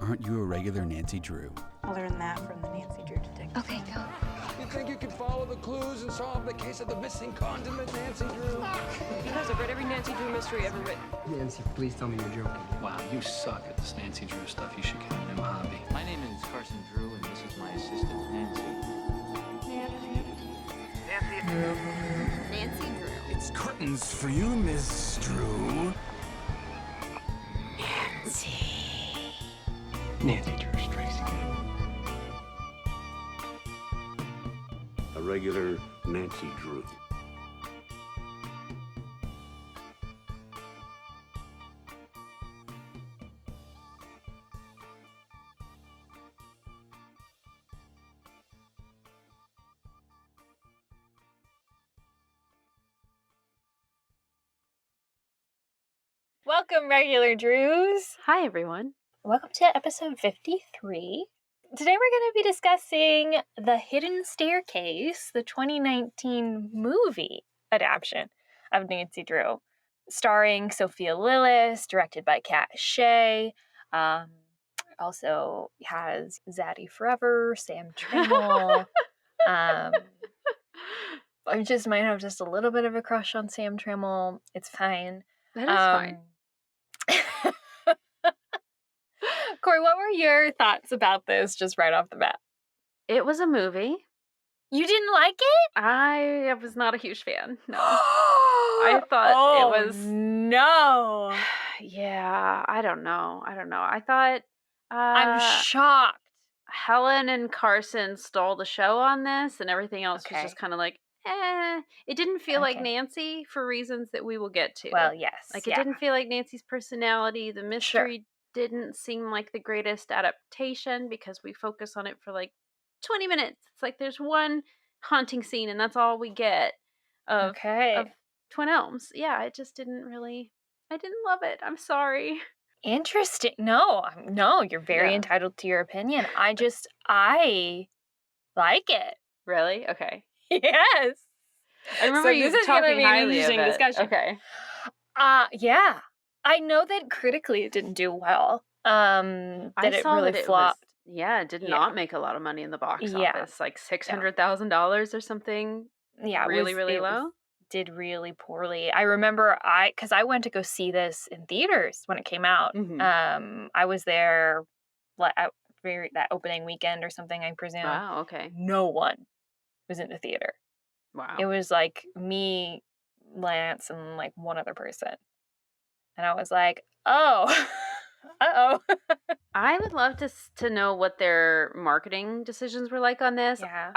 aren't you a regular Nancy Drew? I learned that from the Nancy Drew detective. Okay, go. You think you can follow the clues and solve the case of the missing condiment, Nancy Drew? Because I've read every Nancy Drew mystery ever written. Nancy, please tell me you're joking. Wow, you suck at this Nancy Drew stuff. You should get a new hobby. My name is Carson Drew, and this is my assistant, Nancy. Nancy Drew. It's curtains for you, Miss Drew. Nancy Drew strikes again. A regular Nancy Drew. Welcome, regular Drews. Hi, everyone. Welcome to episode 53. Today we're going to be discussing The Hidden Staircase, the 2019 movie adaptation of Nancy Drew, starring Sophia Lillis, directed by Kat Shea. Also has Zaddy Forever, Sam Trammell. I just might have just a little bit of a crush on Sam Trammell. It's fine. That is fine. Corey, what were your thoughts about this just right off the bat? It was a movie. You didn't like it? I was not a huge fan. No. I thought it was... no. Yeah, I don't know. I thought... I'm shocked. Helen and Carson stole the show on this, and everything else was just kind of like, It didn't feel like Nancy for reasons that we will get to. Well, yes. Like, it didn't feel like Nancy's personality. The mystery didn't seem like the greatest adaptation because we focus on it for like 20 minutes. It's like there's one haunting scene and that's all we get of Twin Elms. Yeah, it just didn't really... I didn't love it. I'm sorry. Interesting. No, you're very entitled to your opinion. I like it. Really? Okay. Yes. I remember you talking highly of it. Discussion. Okay. Yeah. I know that critically it didn't do well. That it really flopped. It did not make a lot of money in the box office. Like $600,000 or something. Yeah. Really low. Did really poorly. I remember because I went to go see this in theaters when it came out. Mm-hmm. I was there at that opening weekend or something, I presume. Wow, okay. No one was in the theater. Wow. It was like me, Lance, and like one other person. And I was like, oh, uh-oh. I would love to know what their marketing decisions were like on this. Yeah.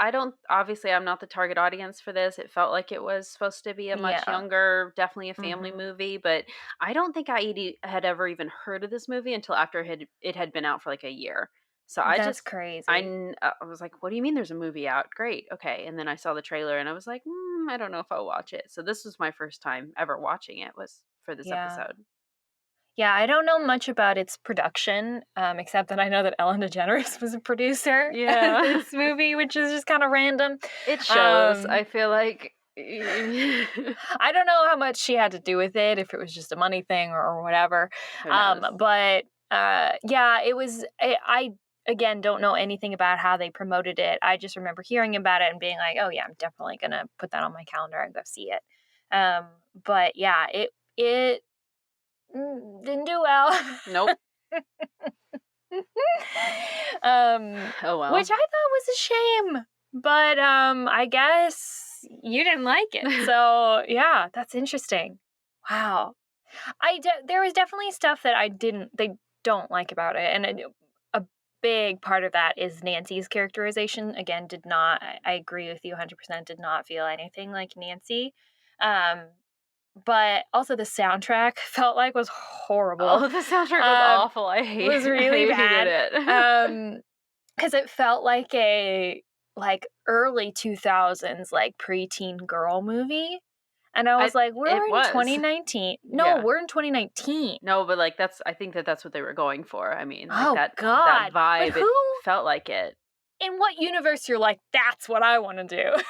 Obviously, I'm not the target audience for this. It felt like it was supposed to be a much younger, definitely a family movie, but I don't think I had ever even heard of this movie until after it had been out for like a year. So That's crazy. I was like, what do you mean there's a movie out? Great. Okay. And then I saw the trailer and I was like, I don't know if I'll watch it. So this was my first time ever watching it was for this episode. Yeah, I don't know much about its production, except that I know that Ellen DeGeneres was a producer of this movie, which is just kind of random. It shows. I feel like... I don't know how much she had to do with it, if it was just a money thing or whatever. But it was... I again, don't know anything about how they promoted it. I just remember hearing about it and being like, oh yeah, I'm definitely going to put that on my calendar and go see it. But yeah, it didn't do well. Nope. Oh well. Which I thought was a shame. But I guess you didn't like it. So yeah, that's interesting. Wow. There was definitely stuff that they don't like about it. And a big part of that is Nancy's characterization. Again, I agree with you 100%, did not feel anything like Nancy. But also the soundtrack felt like was horrible. Oh, the soundtrack was awful. I hate it. It was really bad. It. Because it felt like a early 2000s preteen girl movie. And I was like, we're in 2019. No, we're in 2019. No, but I think that's what they were going for. I mean, that vibe, it felt like it. In what universe you're like, that's what I want to do?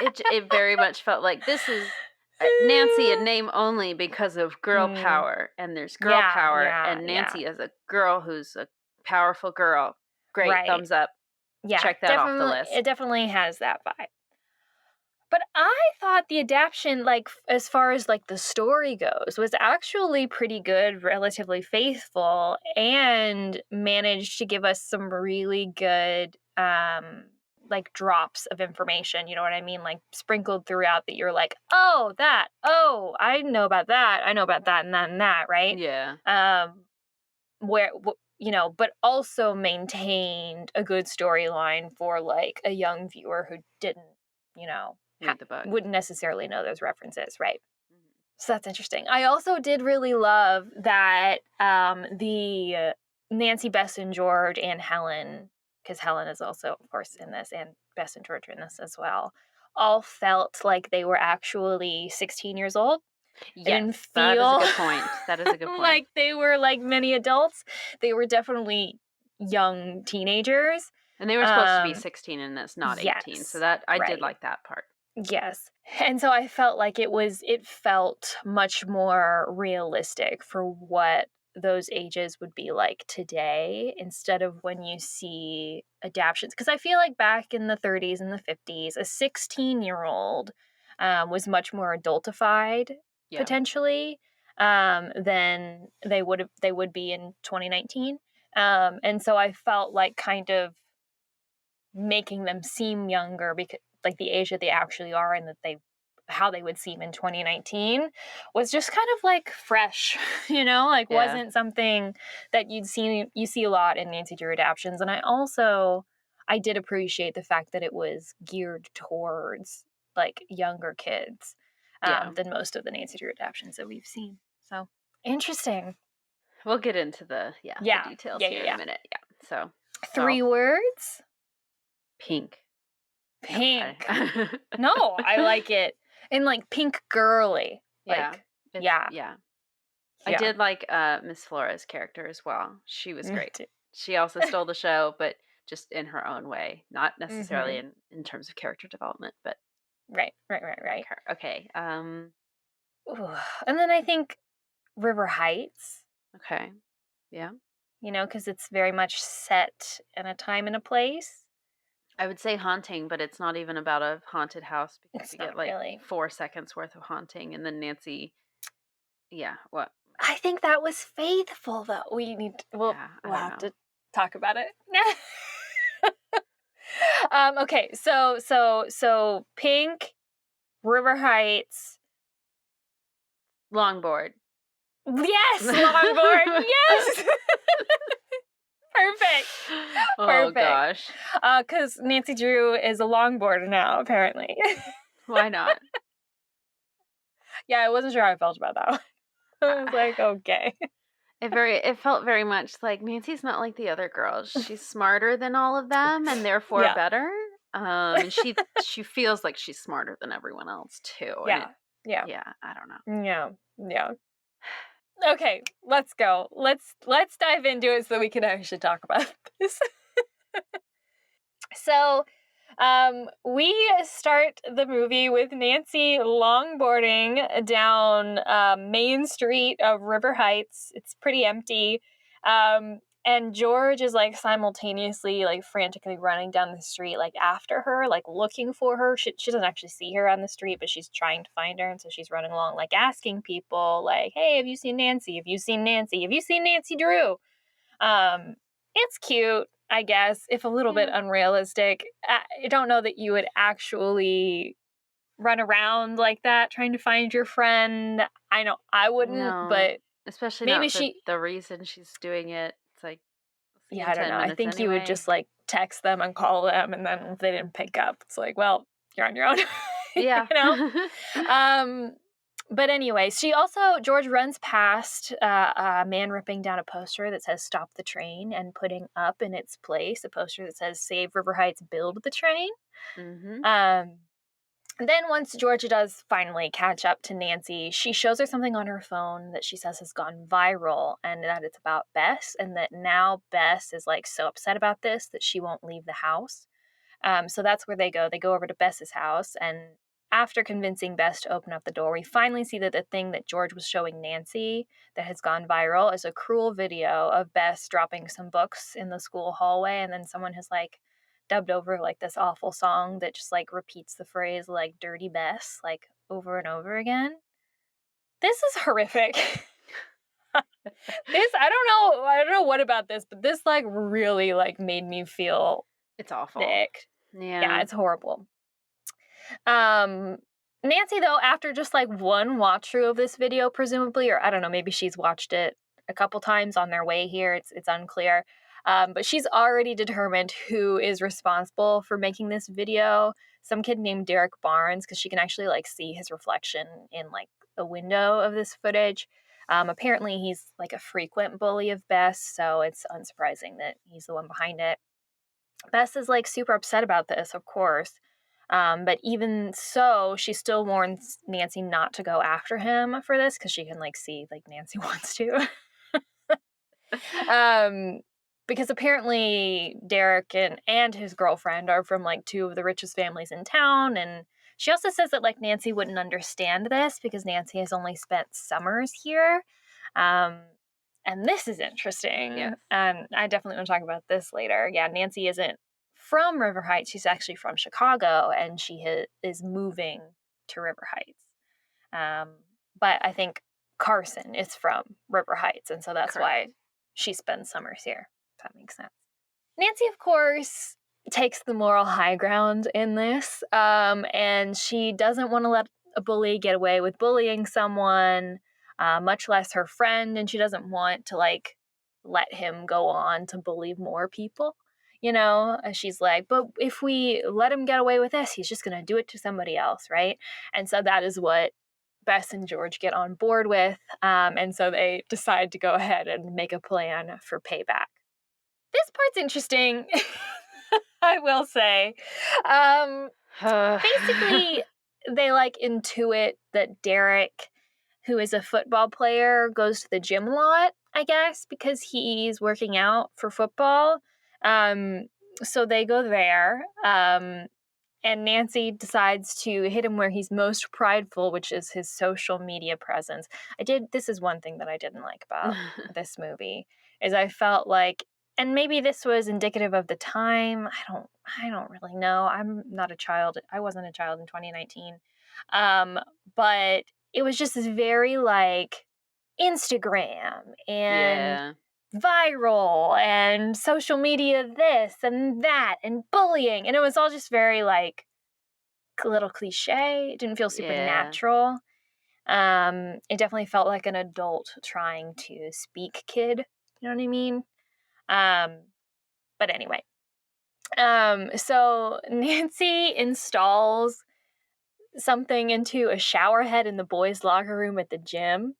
It very much felt like this is Nancy a name only because of girl power, and there's girl power, and Nancy is a girl who's a powerful girl. Great, thumbs up. Yeah, check that off the list. It definitely has that vibe. But I thought the adaptation, like, as far as, like, the story goes, was actually pretty good, relatively faithful, and managed to give us some really good, like, drops of information, you know what I mean? Like, sprinkled throughout that you're like, oh, I know about that, and that, right? Yeah. But also maintained a good storyline for, like, a young viewer who didn't, read the book. Wouldn't necessarily know those references, right? Mm-hmm. So that's interesting. I also did really love that the Nancy, Bess, and George, and Helen, because Helen is also, of course, in this, and Bess and George are in this as well, all felt like they were actually 16 years old. Yes, that is a good point. That is a good point. Like they were like many adults. They were definitely young teenagers. And they were supposed to be 16 in this, not 18. Yes, so that I did like that part. Yes. And so I felt like it felt much more realistic for what those ages would be like today, instead of when you see adaptions. Because I feel like back in the 30s and the 50s, a 16-year-old was much more adultified, potentially, than they would be in 2019. And so I felt like kind of making them seem younger, because like the age that they actually are, and that how they would seem in 2019 was just kind of like fresh, wasn't something that you see a lot in Nancy Drew adaptions. And I did appreciate the fact that it was geared towards like younger kids than most of the Nancy Drew adaptions that we've seen. So interesting. We'll get into the details here in a minute. Yeah. So 3 words. Pink. No, I like it. And like pink girly. Like, yeah. I did like Miss Flora's character as well. She was great. She also stole the show, but just in her own way. Not necessarily in terms of character development, but Right. Okay. And then I think River Heights. Okay. Yeah. Because it's very much set in a time and a place. I would say haunting, but it's not even about a haunted house, because you get like really 4 seconds worth of haunting, and then Nancy. Yeah, what? I think that was faithful, though. We'll have to talk about it. Okay, so Pink, River Heights, longboard. Yes, longboard. Yes. Perfect. Oh gosh. Because Nancy Drew is a longboarder now, apparently. Why not? Yeah, I wasn't sure how I felt about that one. I was like, okay. It felt very much like Nancy's not like the other girls. She's smarter than all of them, and therefore better. And she feels like she's smarter than everyone else too. Yeah. I don't know. Yeah. Okay, let's go. Let's dive into it so that we can actually talk about this. So, we start the movie with Nancy longboarding down Main Street of River Heights. It's pretty empty. And George is like simultaneously like frantically running down the street like after her, like looking for her. She doesn't actually see her on the street, but she's trying to find her, and so she's running along like asking people like, hey, have you seen Nancy? Have you seen Nancy? Have you seen Nancy Drew? It's cute, I guess, if a little bit unrealistic. I don't know that you would actually run around like that trying to find your friend. I know I wouldn't, but especially maybe not the reason she's doing it. It's like, I don't know. I think you would just like text them and call them, and then if they didn't pick up, it's like, well, you're on your own. Yeah. But anyway, George runs past a man ripping down a poster that says "Stop the Train" and putting up in its place a poster that says "Save River Heights, Build the Train." Mm-hmm. Then once Georgia does finally catch up to Nancy, she shows her something on her phone that she says has gone viral, and that it's about Bess, and that now Bess is like so upset about this that she won't leave the house. So that's where they go. They go over to Bess's house, and after convincing Bess to open up the door, we finally see that the thing that George was showing Nancy that has gone viral is a cruel video of Bess dropping some books in the school hallway, and then someone has like dubbed over like this awful song that just like repeats the phrase like dirty Bess like over and over again. This is horrific. I don't know what about this, but this like really like made me feel It's awful. sick. Yeah, It's horrible. Nancy, though, after just like one watch through of this video, presumably, or I don't know, maybe she's watched it a couple times on their way here. It's unclear. But she's already determined who is responsible for making this video. Some kid named Derek Barnes, because she can actually like see his reflection in like a window of this footage. Apparently, he's like a frequent bully of Bess, so it's unsurprising that he's the one behind it. Bess is like super upset about this, of course. But even so, she still warns Nancy not to go after him for this because she can like see like Nancy wants to. Because apparently Derek and his girlfriend are from like two of the richest families in town, and she also says that like Nancy wouldn't understand this because Nancy has only spent summers here. And this is interesting. Yes. And I definitely want to talk about this later. Yeah, Nancy isn't from River Heights. She's actually from Chicago, and she is moving to River Heights. But I think Carson is from River Heights, and so that's why she spends summers here. If that makes sense. Nancy, of course, takes the moral high ground in this, and she doesn't want to let a bully get away with bullying someone, much less her friend, and she doesn't want to like let him go on to bully more people. You know, she's like, but if we let him get away with this, he's just going to do it to somebody else, right? And so that is what Bess and George get on board with, and so they decide to go ahead and make a plan for payback. This part's interesting, I will say. Basically, they like intuit that Derek, who is a football player, goes to the gym a lot, I guess, because he's working out for football. So they go there, and Nancy decides to hit him where he's most prideful, which is his social media presence. This is one thing that I didn't like about this movie, is I felt like, and maybe this was indicative of the time, I don't really know. I'm not a child. I wasn't a child in 2019. But it was just this very like Instagram and viral and social media this and that and bullying, and it was all just very like a little cliche. It didn't feel super natural. It definitely felt like an adult trying to speak kid, you know what I mean? But anyway, so Nancy installs something into a shower head in the boys' locker room at the gym,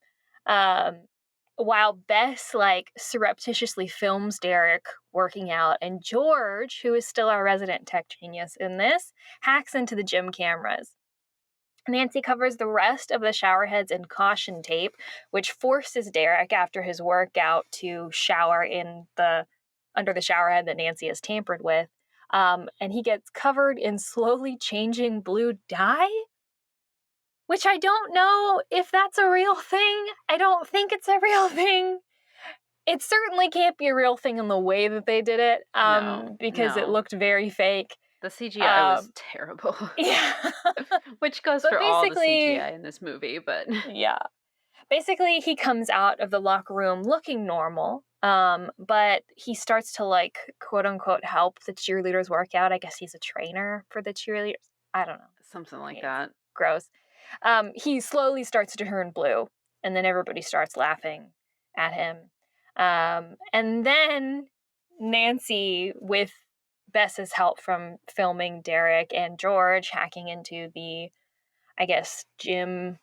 while Bess like surreptitiously films Derek working out, and George, who is still our resident tech genius in this, hacks into the gym cameras. Nancy covers the rest of the shower heads in caution tape, which forces Derek after his workout to shower under the shower head that Nancy has tampered with. And he gets covered in slowly changing blue dye, which I don't know if that's a real thing. I don't think it's a real thing. It certainly can't be a real thing in the way that they did it, because it looked very fake. The CGI was terrible. Yeah. Which goes for all the CGI in this movie, but... Yeah. Basically, he comes out of the locker room looking normal, but he starts to, like, quote-unquote help the cheerleaders work out. I guess he's a trainer for the cheerleaders. I don't know. Something like that. Gross. He slowly starts to turn blue, and then everybody starts laughing at him. And then Nancy, with Bess's help from filming Derek and George hacking into the, I guess, gym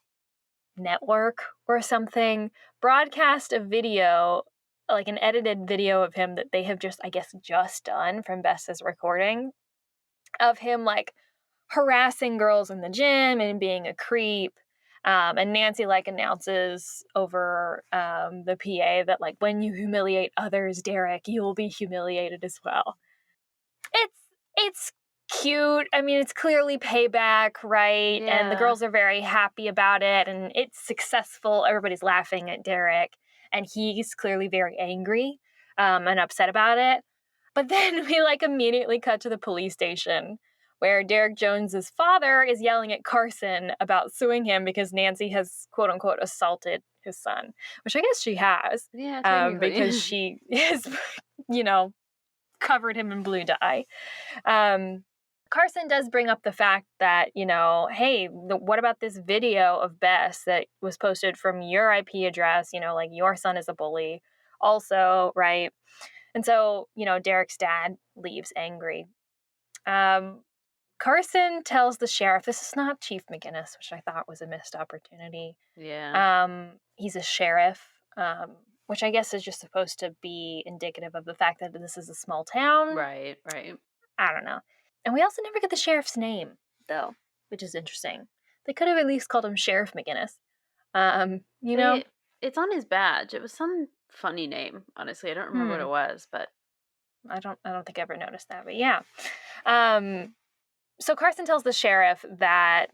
network or something, broadcast a video, like an edited video of him that they have just done from Bess's recording of him like harassing girls in the gym and being a creep. And Nancy like announces over the PA that like, when you humiliate others, Derek, you will be humiliated as well. It's cute. I mean, it's clearly payback, right? And the Yeah. girls are very happy about it, and it's successful. Everybody's laughing at Derek, and he's clearly very angry and upset about it. But then we immediately cut to the police station where Derek Jones's father is yelling at Carson about suing him because Nancy has quote unquote assaulted his son, which I guess she has. Yeah, technically. Because she has, covered him in blue dye. Carson does bring up the fact that, hey, what about this video of Bess that was posted from your IP address? Your son is a bully also, right? And so, Derek's dad leaves angry. Carson tells the sheriff, this is not Chief McGinnis, which I thought was a missed opportunity. Yeah. He's a sheriff, which I guess is just supposed to be indicative of the fact that this is a small town. Right. I don't know. And we also never get the sheriff's name, though, which is interesting. They could have at least called him Sheriff McGinnis. It's on his badge. It was some funny name, honestly. I don't remember what it was, but I don't think I ever noticed that, but yeah. So Carson tells the sheriff that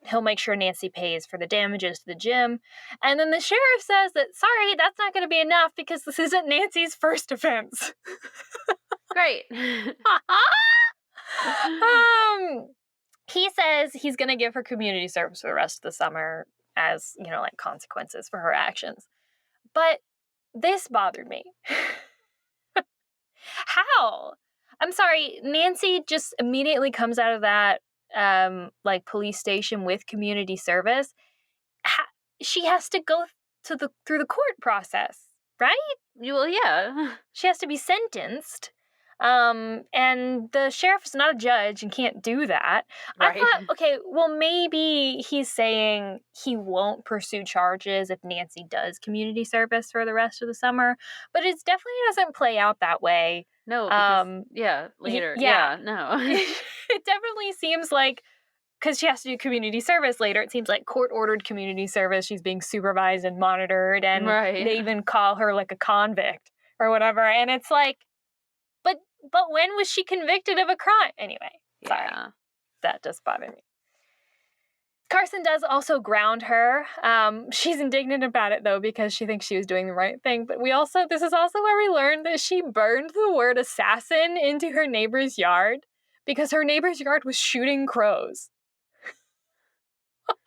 he'll make sure Nancy pays for the damages to the gym. And then the sheriff says that, sorry, that's not going to be enough because this isn't Nancy's first offense. Great. He says he's going to give her community service for the rest of the summer as, consequences for her actions. But this bothered me. How? I'm sorry, Nancy just immediately comes out of that, police station with community service. She has to go through the court process, right? Well, yeah. She has to be sentenced. And the sheriff is not a judge and can't do that. Right. I thought, okay, well, maybe he's saying he won't pursue charges if Nancy does community service for the rest of the summer, but it definitely doesn't play out that way. No, because, later. Yeah, no. It definitely seems like, because she has to do community service later, it seems like court-ordered community service. She's being supervised and monitored, and they even call her a convict or whatever. And it's like, but when was she convicted of a crime? Anyway, sorry. Yeah. That just bothered me. Carson does also ground her. She's indignant about it, though, because she thinks she was doing the right thing. But this is also where we learned that she burned the word assassin into her neighbor's yard because her neighbor's yard was shooting crows.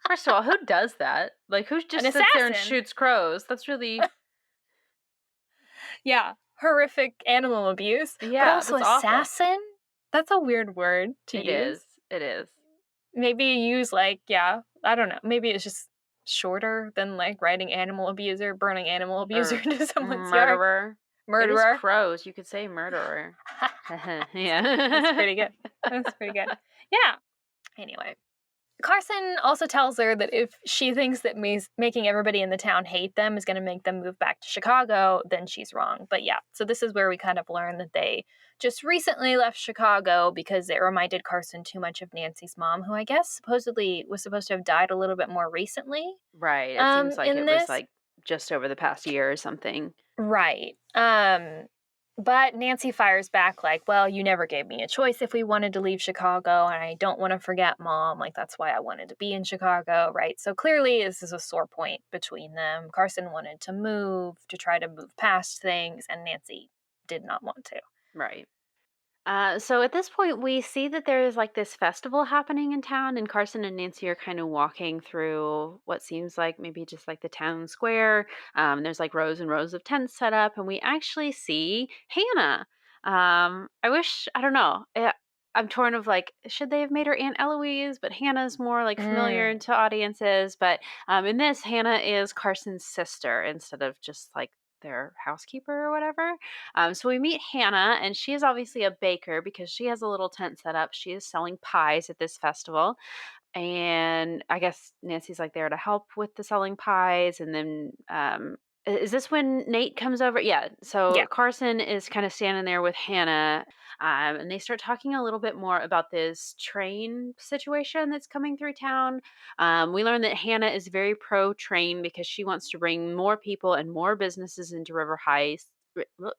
First of all, who does that? Who just sits there and shoots crows? That's really... Yeah. Horrific animal abuse. Yeah, but also that's assassin? Awful. That's a weird word to use. It is. Maybe use I don't know. Maybe it's just shorter than writing animal abuser, burning animal abuser into someone's yard. Murderer. It is crows. You could say murderer. Yeah. That's pretty good. Yeah. Anyway. Carson also tells her that if she thinks that making everybody in the town hate them is going to make them move back to Chicago, then she's wrong. But yeah, so this is where we kind of learn that they just recently left Chicago because it reminded Carson too much of Nancy's mom, who I guess supposedly was supposed to have died a little bit more recently. Right. It seems like it was just over the past year or something. Right. But Nancy fires back well, you never gave me a choice if we wanted to leave Chicago, and I don't want to forget Mom. That's why I wanted to be in Chicago, right? So clearly this is a sore point between them. Carson wanted to try to move past things, and Nancy did not want to. Right. So at this point, we see that there is this festival happening in town, and Carson and Nancy are kind of walking through what seems like maybe just the town square. There's rows and rows of tents set up, and we actually see Hannah. I don't know. I'm torn of should they have made her Aunt Eloise? But Hannah's more familiar to audiences. But in this, Hannah is Carson's sister instead of just their housekeeper or whatever. So we meet Hannah, and she is obviously a baker because she has a little tent set up. She is selling pies at this festival. And I guess Nancy's there to help with the selling pies. And then is this when Nate comes over? Yeah. So yeah. Carson is kind of standing there with Hannah. And they start talking a little bit more about this train situation that's coming through town. We learn that Hannah is very pro-train because she wants to bring more people and more businesses into River Heights.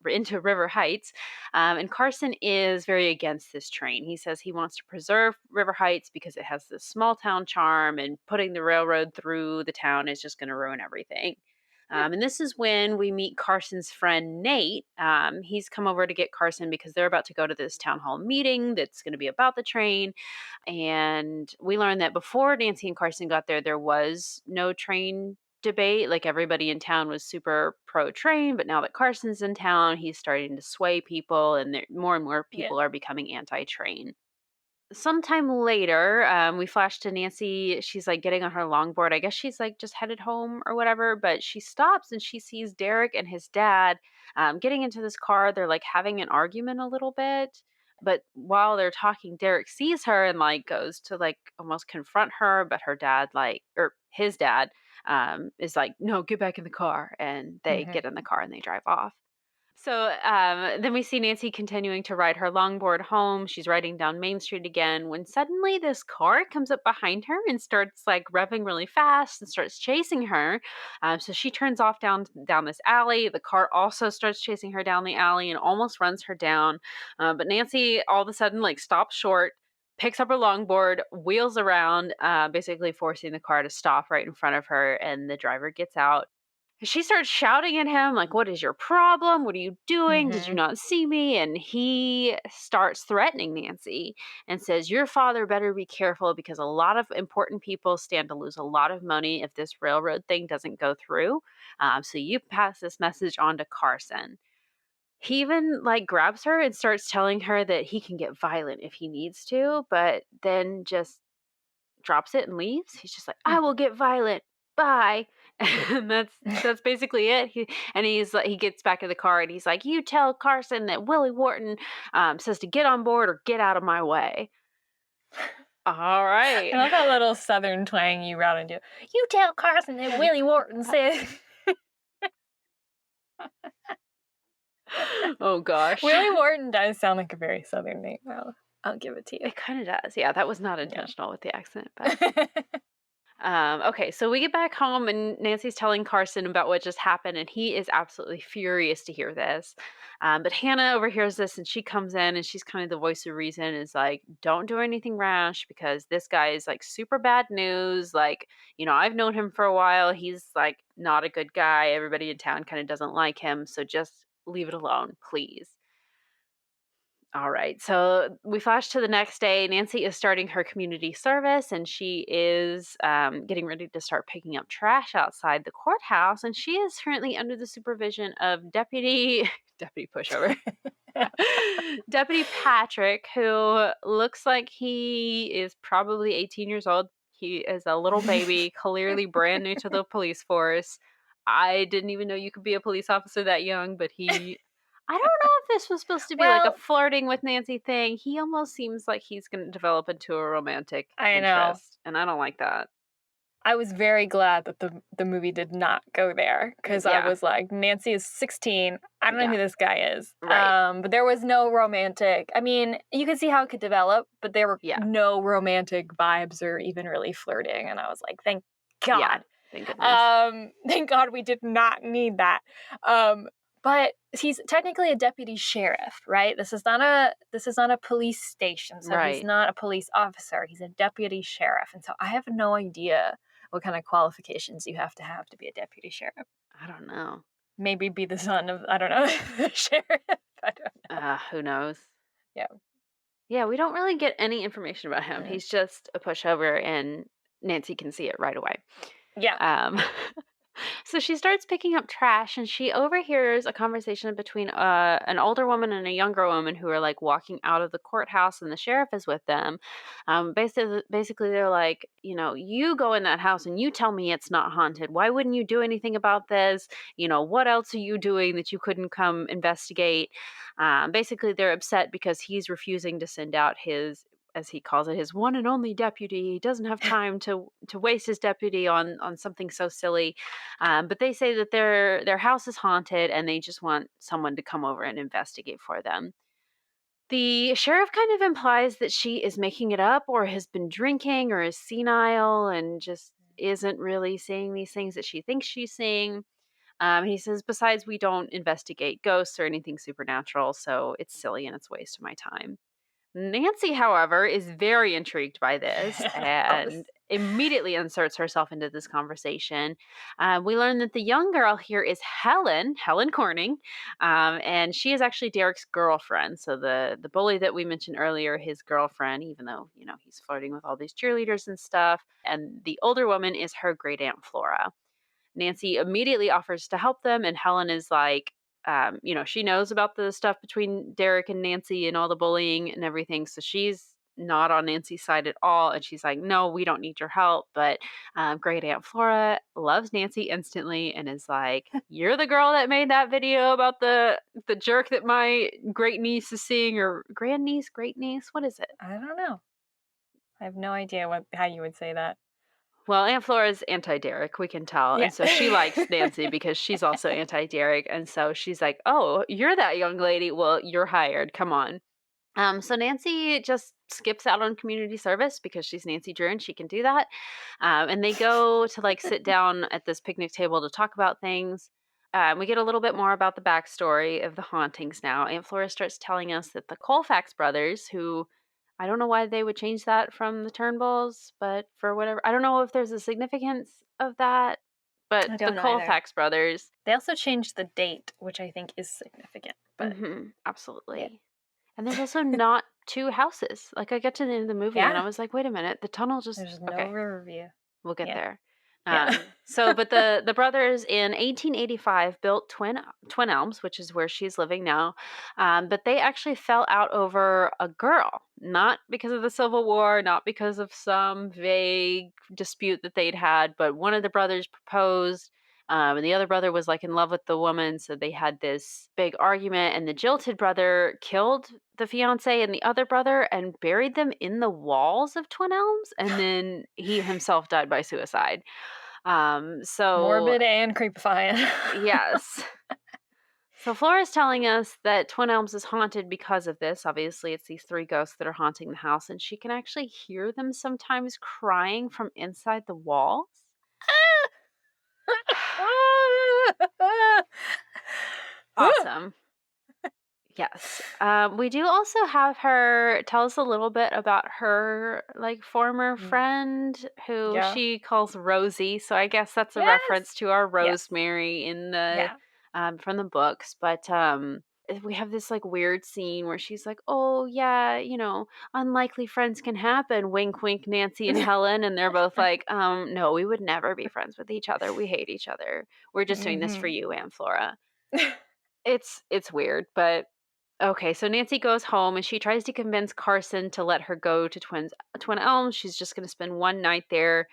into River Heights. And Carson is very against this train. He says he wants to preserve River Heights because it has this small town charm, and putting the railroad through the town is just going to ruin everything. And this is when we meet Carson's friend, Nate. He's come over to get Carson because they're about to go to this town hall meeting that's going to be about the train. And we learned that before Nancy and Carson got there, there was no train debate. Like, everybody in town was super pro train, but now that Carson's in town, he's starting to sway people, and more and more people are becoming anti-train. Sometime later, we flash to Nancy. She's like getting on her longboard. I guess she's like just headed home or whatever, but she stops and she sees Derek and his dad getting into this car. They're like having an argument a little bit. But while they're talking, Derek sees her and like goes to like almost confront her. But her dad, or his dad, is like, no, get back in the car. And they get in the car and they drive off. So then we see Nancy continuing to ride her longboard home. She's riding down Main Street again when suddenly this car comes up behind her and starts like revving really fast and starts chasing her. So she turns off down this alley. The car also starts chasing her down the alley and almost runs her down. But Nancy all of a sudden like stops short, picks up her longboard, wheels around, basically forcing the car to stop right in front of her, and the driver gets out. She starts shouting at him, like, what is your problem? What are you doing? Did you not see me? And he starts threatening Nancy and says, your father better be careful because a lot of important people stand to lose a lot of money if this railroad thing doesn't go through. So you pass this message on to Carson. He even like grabs her and starts telling her that he can get violent if he needs to, but then just drops it and leaves. He's just like, I will get violent. Bye. And that's basically it. He gets back in the car and he's like, you tell Carson that Willie Wharton says to get on board or get out of my way. All right. I love that little southern twang you route into. You tell Carson that Willie Wharton says. Oh gosh. Willie Wharton does sound like a very southern name. I'll give it to you. It kind of does. Yeah, that was not intentional with the accent, but okay, so we get back home and Nancy's telling Carson about what just happened, and he is absolutely furious to hear this. But Hannah overhears this and she comes in and she's kind of the voice of reason, is like, don't do anything rash because this guy is like super bad news. Like, I've known him for a while. He's like not a good guy. Everybody in town kind of doesn't like him. So just leave it alone, please. All right, so we flash to the next day. Nancy is starting her community service, and she is getting ready to start picking up trash outside the courthouse. And she is currently under the supervision of Deputy Pushover, Deputy Patrick, who looks like he is probably 18 years old. He is a little baby, clearly brand new to the police force. I didn't even know you could be a police officer that young, but I don't know if this was supposed to be like a flirting with Nancy thing. He almost seems like he's going to develop into a romantic interest, and I don't like that. I was very glad that the movie did not go there because I was like, Nancy is 16. I don't know who this guy is. Right. But there was no romantic. I mean, you could see how it could develop, but there were no romantic vibes or even really flirting. And I was like, thank God. Yeah, thank goodness. Thank God we did not need that. But he's technically a deputy sheriff, right? This is not a police station, so he's not a police officer. He's a deputy sheriff, and so I have no idea what kind of qualifications you have to be a deputy sheriff. I don't know. Maybe be the son of the sheriff. I don't know. Who knows? Yeah. Yeah, we don't really get any information about him. He's just a pushover, and Nancy can see it right away. Yeah. So she starts picking up trash, and she overhears a conversation between an older woman and a younger woman who are like walking out of the courthouse, and the sheriff is with them. Basically, they're like, you go in that house and you tell me it's not haunted. Why wouldn't you do anything about this? What else are you doing that you couldn't come investigate? Basically, they're upset because he's refusing to send out his, as he calls it, his one and only deputy. He doesn't have time to waste his deputy on something so silly. But they say that their house is haunted and they just want someone to come over and investigate for them. The sheriff kind of implies that she is making it up or has been drinking or is senile and just isn't really seeing these things that she thinks she's seeing. He says, besides, we don't investigate ghosts or anything supernatural, so it's silly and it's a waste of my time. Nancy, however, is very intrigued by this and immediately inserts herself into this conversation. We learn that the young girl here is Helen Corning, and she is actually Derek's girlfriend. So the bully that we mentioned earlier, his girlfriend, even though, he's flirting with all these cheerleaders and stuff. And the older woman is her great aunt Flora. Nancy immediately offers to help them, and Helen is like, she knows about the stuff between Derek and Nancy and all the bullying and everything, so she's not on Nancy's side at all, and she's like, no, we don't need your help. But great aunt Flora loves Nancy instantly and is like, you're the girl that made that video about the jerk that my great niece is seeing, or grandniece, great niece, what is it? I don't know. I have no idea how you would say that. Well, Aunt Flora's anti-Derek, we can tell. Yeah. And so she likes Nancy because she's also anti-Derek. And so she's like, oh, you're that young lady. Well, you're hired. Come on. So Nancy just skips out on community service because she's Nancy Drew and she can do that. And they go to sit down at this picnic table to talk about things. We get a little bit more about the backstory of the hauntings now. Aunt Flora starts telling us that the Colfax brothers, who I don't know why they would change that from the Turnbulls, but for whatever, I don't know if there's a significance of that, but the Colfax brothers. They also changed the date, which I think is significant. But absolutely. Yeah. And there's also not two houses. I got to the end of the movie and I was like, wait a minute, the tunnel just... There's no Riverview. We'll get there. Yeah. But the brothers in 1885 built Twin Elms, which is where she's living now. But they actually fell out over a girl, not because of the Civil War, not because of some vague dispute that they'd had, but one of the brothers proposed. And the other brother was in love with the woman. So they had this big argument, and the jilted brother killed the fiance and the other brother and buried them in the walls of Twin Elms. And then he himself died by suicide. So morbid and creepifying. Yes. So Flora's telling us that Twin Elms is haunted because of this. Obviously, it's these three ghosts that are haunting the house, and she can actually hear them sometimes crying from inside the walls. Awesome. Yes. We do also have her tell us a little bit about her former friend who she calls Rosie. So I guess that's a reference to our Rosemary in the from the books. But we have this weird scene where she's like, oh yeah, unlikely friends can happen. Wink, wink, Nancy and Helen. And they're both like, no, we would never be friends with each other. We hate each other. We're just doing this for you, Aunt Flora. It's weird, but okay. So Nancy goes home and she tries to convince Carson to let her go to Twin Elms. She's just going to spend one night there.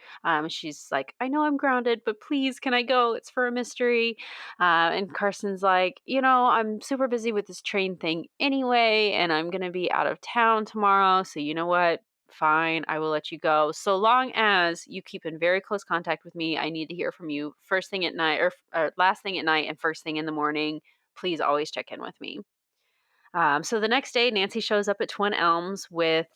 She's like, I know I'm grounded, but please, can I go? It's for a mystery. And Carson's like, I'm super busy with this train thing anyway, and I'm going to be out of town tomorrow. So you know what? Fine, I will let you go. So long as you keep in very close contact with me. I need to hear from you first thing at night or last thing at night and first thing in the morning. Please always check in with me. So the next day, Nancy shows up at Twin Elms with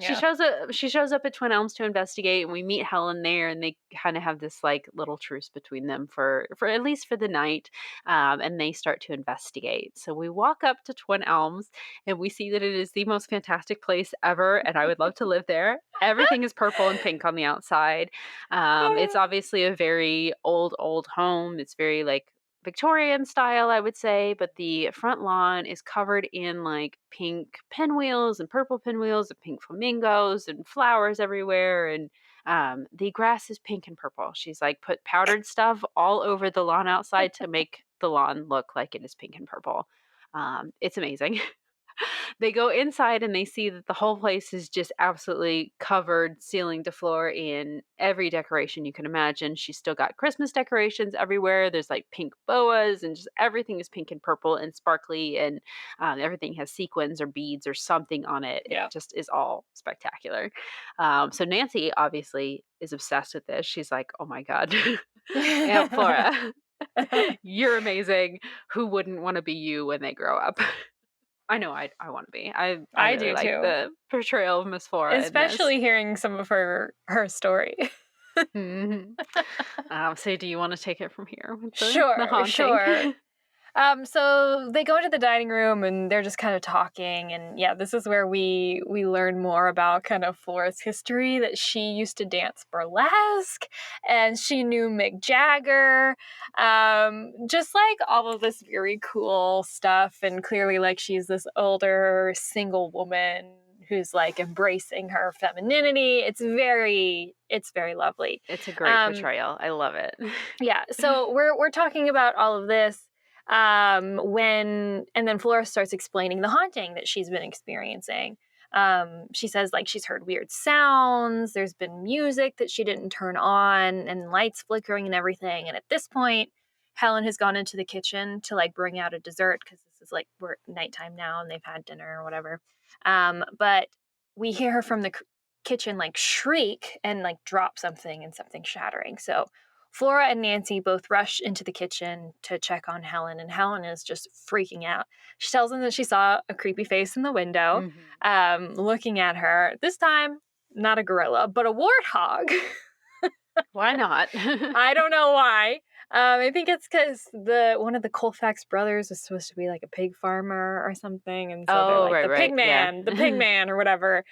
She shows up at Twin Elms to investigate, and we meet Helen there, and they kind of have this little truce between them for at least for the night, and they start to investigate. So we walk up to Twin Elms, and we see that it is the most fantastic place ever, and I would love to live there. Everything is purple and pink on the outside. It's obviously a very old home. It's very Victorian style, I would say, but the front lawn is covered in pink pinwheels and purple pinwheels and pink flamingos and flowers everywhere, and the grass is pink and purple. She's put powdered stuff all over the lawn outside to make the lawn look like it is pink and purple. It's amazing. They go inside and they see that the whole place is just absolutely covered ceiling to floor in every decoration you can imagine. She's still got Christmas decorations everywhere. There's pink boas, and just everything is pink and purple and sparkly, and everything has sequins or beads or something on it. Yeah. It just is all spectacular. So Nancy obviously is obsessed with this. She's like, oh my God, Aunt Flora, you're amazing. Who wouldn't want to be you when they grow up? I know I want to be. I really do like too. the portrayal of Miss Flora, especially hearing some of her story. So do you want to take it from here with the Sure, haunting? sure. So they go into the dining room and they're just kind of talking, and yeah, this is where we learn more about kind of Flora's history, that she used to dance burlesque and she knew Mick Jagger, just like all of this very cool stuff, and clearly like she's this older single woman who's like embracing her femininity. It's very lovely. It's a great portrayal. I love it. Yeah, so we're talking about all of this and then Flora starts explaining the haunting that she's been experiencing. She says like she's heard weird sounds, there's been music that she didn't turn on, and lights flickering and everything. And at this point, Helen has gone into the kitchen to like bring out a dessert, because this is like we're nighttime now and they've had dinner or whatever. But we hear her from the kitchen like shriek and like drop something, and something shattering. So Flora and Nancy both rush into the kitchen to check on Helen, and Helen is just freaking out. She tells them that she saw a creepy face in the window, looking at her. This time, not a gorilla, but a warthog. Why not? I don't know why. I think it's because one of the Colfax brothers was supposed to be like a pig farmer or something, and so they're like the pig man, the pig man, or whatever.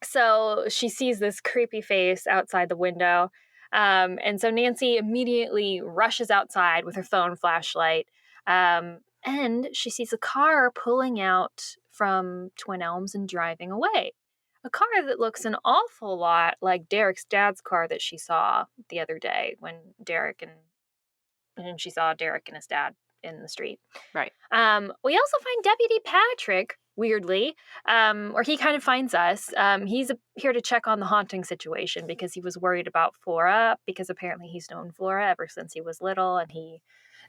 So she sees this creepy face outside the window. And so Nancy immediately rushes outside with her phone flashlight, and she sees a car pulling out from Twin Elms and driving away. A car that looks an awful lot like Derek's dad's car that she saw the other day when she saw Derek and his dad in the street. Right. We also find Deputy Patrick, weirdly, or he kind of finds us. He's here to check on the haunting situation because he was worried about Flora, because apparently he's known Flora ever since he was little, and he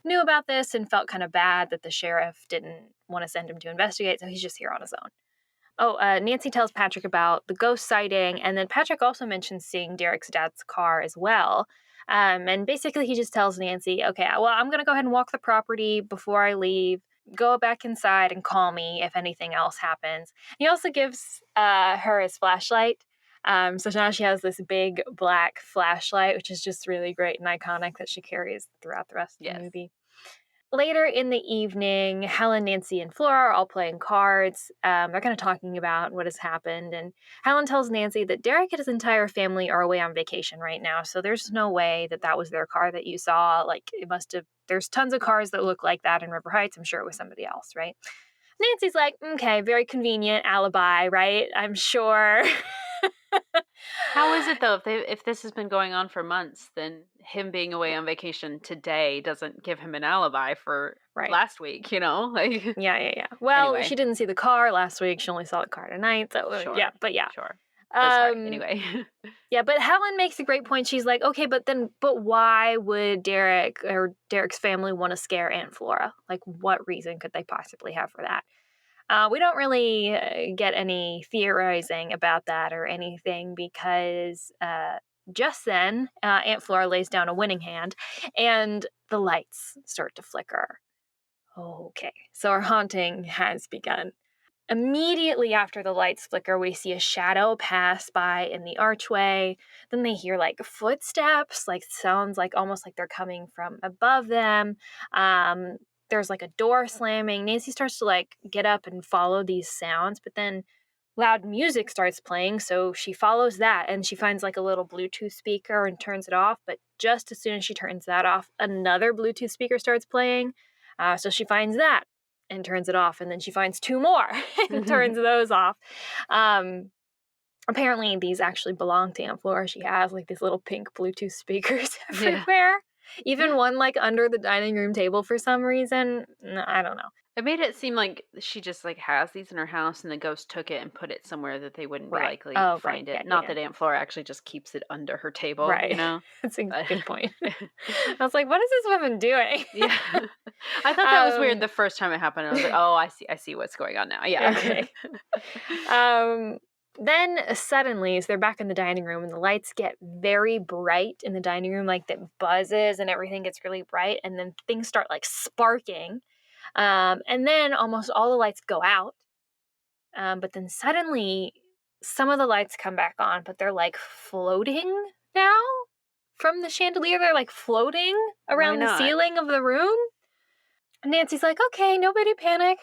knew about this and felt kind of bad that the sheriff didn't want to send him to investigate, so he's just here on his own. Nancy tells Patrick about the ghost sighting, and then Patrick also mentions seeing Derek's dad's car as well. And basically he just tells Nancy, okay, well, I'm going to go ahead and walk the property before I leave. Go back inside and call me if anything else happens. He also gives her his flashlight. So now she has this big black flashlight, which is just really great and iconic, that she carries throughout the rest of the movie. Later in the evening, Helen, Nancy, and Flora are all playing cards. They're kind of talking about what has happened. And Helen tells Nancy that Derek and his entire family are away on vacation right now, so there's no way that was their car that you saw. Like, it must have... There's tons of cars that look like that in River Heights. I'm sure it was somebody else, right? Nancy's like, okay, very convenient alibi, right? I'm sure. How is it, though, if this has been going on for months, then him being away on vacation today doesn't give him an alibi for last week, Like, yeah. Well, anyway. She didn't see the car last week. She only saw the car tonight. So, sure. Yeah. Sure. Anyway. Yeah, but Helen makes a great point. She's like, okay, but why would Derek or Derek's family want to scare Aunt Flora? Like, what reason could they possibly have for that? We don't really get any theorizing about that or anything, because just then Aunt Flora lays down a winning hand and the lights start to flicker. Okay, so our haunting has begun. Immediately after the lights flicker, we see a shadow pass by in the archway. Then they hear like footsteps, like sounds like almost like they're coming from above them. There's like a door slamming. Nancy starts to like get up and follow these sounds, but then loud music starts playing, so she follows that and she finds like a little Bluetooth speaker and turns it off. But just as soon as she turns that off, another Bluetooth speaker starts playing. So she finds that and turns it off, and then she finds two more and turns those off. Apparently these actually belong to Aunt Flora. She has like these little pink Bluetooth speakers everywhere. Yeah. Even one like under the dining room table for some reason. I don't know. It made it seem like she just like has these in her house and the ghost took it and put it somewhere that they wouldn't be likely to find it. Not that Aunt Flora actually just keeps it under her table, That's a good point. I was like, what is this woman doing? Yeah. I thought that was weird the first time it happened. I was like, oh, I see what's going on now. Yeah. Okay. Then suddenly, as they're back in the dining room and the lights get very bright in the dining room, like that buzzes and everything gets really bright, and then things start like sparking. And then almost all the lights go out. But then suddenly some of the lights come back on, but they're like floating. now from the chandelier. They're like floating around the ceiling of the room. And Nancy's like, okay, nobody panic.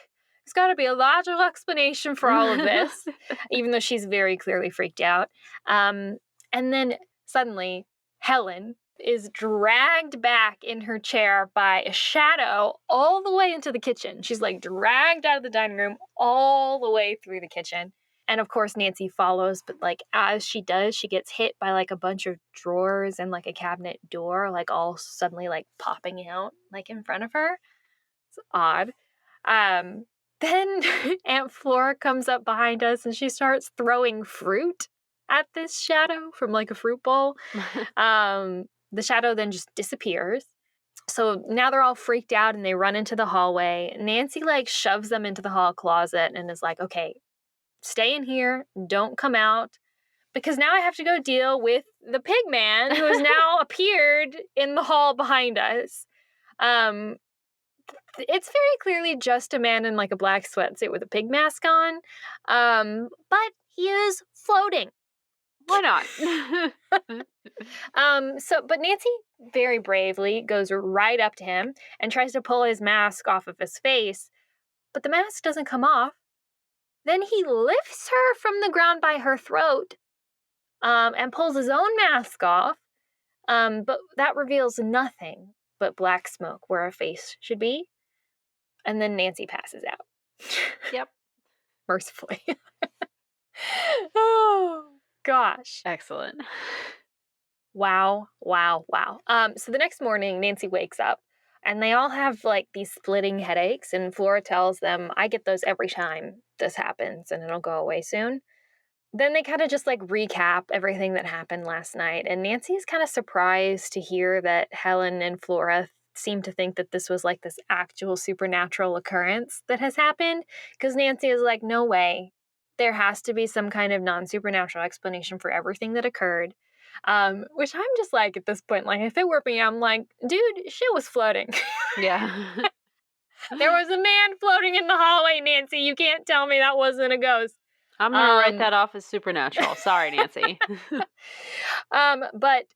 There's got to be a logical explanation for all of this, even though she's very clearly freaked out. And then suddenly, Helen is dragged back in her chair by a shadow all the way into the kitchen. She's like dragged out of the dining room all the way through the kitchen. And of course, Nancy follows, but like as she does, she gets hit by like a bunch of drawers and like a cabinet door, like all suddenly like popping out like in front of her. It's odd. Then Aunt Flora comes up behind us and she starts throwing fruit at this shadow from like a fruit bowl. The shadow then just disappears. So now they're all freaked out and they run into the hallway. Nancy like shoves them into the hall closet and is like, okay, stay in here. Don't come out. Because now I have to go deal with the pig man who has now appeared in the hall behind us. It's very clearly just a man in like a black sweatsuit with a pig mask on. But he is floating. Why not? But Nancy very bravely goes right up to him and tries to pull his mask off of his face, but the mask doesn't come off. Then he lifts her from the ground by her throat, and pulls his own mask off, but that reveals nothing but black smoke where a face should be. And then Nancy passes out. Yep. Mercifully. Oh, gosh. Excellent. Wow. So the next morning, Nancy wakes up, and they all have, like, these splitting headaches, and Flora tells them, I get those every time this happens, and it'll go away soon. Then they kind of just, like, recap everything that happened last night, and Nancy is kind of surprised to hear that Helen and Flora seem to think that this was, like, this actual supernatural occurrence that has happened, because Nancy is like, no way. There has to be some kind of non-supernatural explanation for everything that occurred. Which I'm just like, at this point, like, if it were me, I'm like, dude, shit was floating. Yeah. There was a man floating in the hallway, Nancy. You can't tell me that wasn't a ghost. I'm going to write that off as supernatural. Sorry, Nancy. But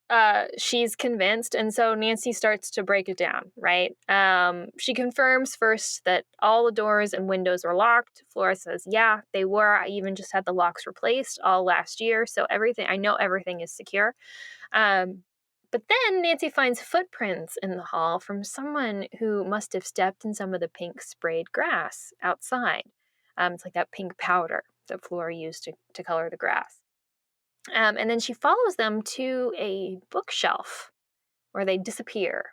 she's convinced, and so Nancy starts to break it down, right? She confirms first that all the doors and windows were locked. Flora says, yeah, they were. I even just had the locks replaced all last year, so I know everything is secure. But then Nancy finds footprints in the hall from someone who must have stepped in some of the pink sprayed grass outside. It's like that pink powder that Flora used to color the grass. And then she follows them to a bookshelf where they disappear.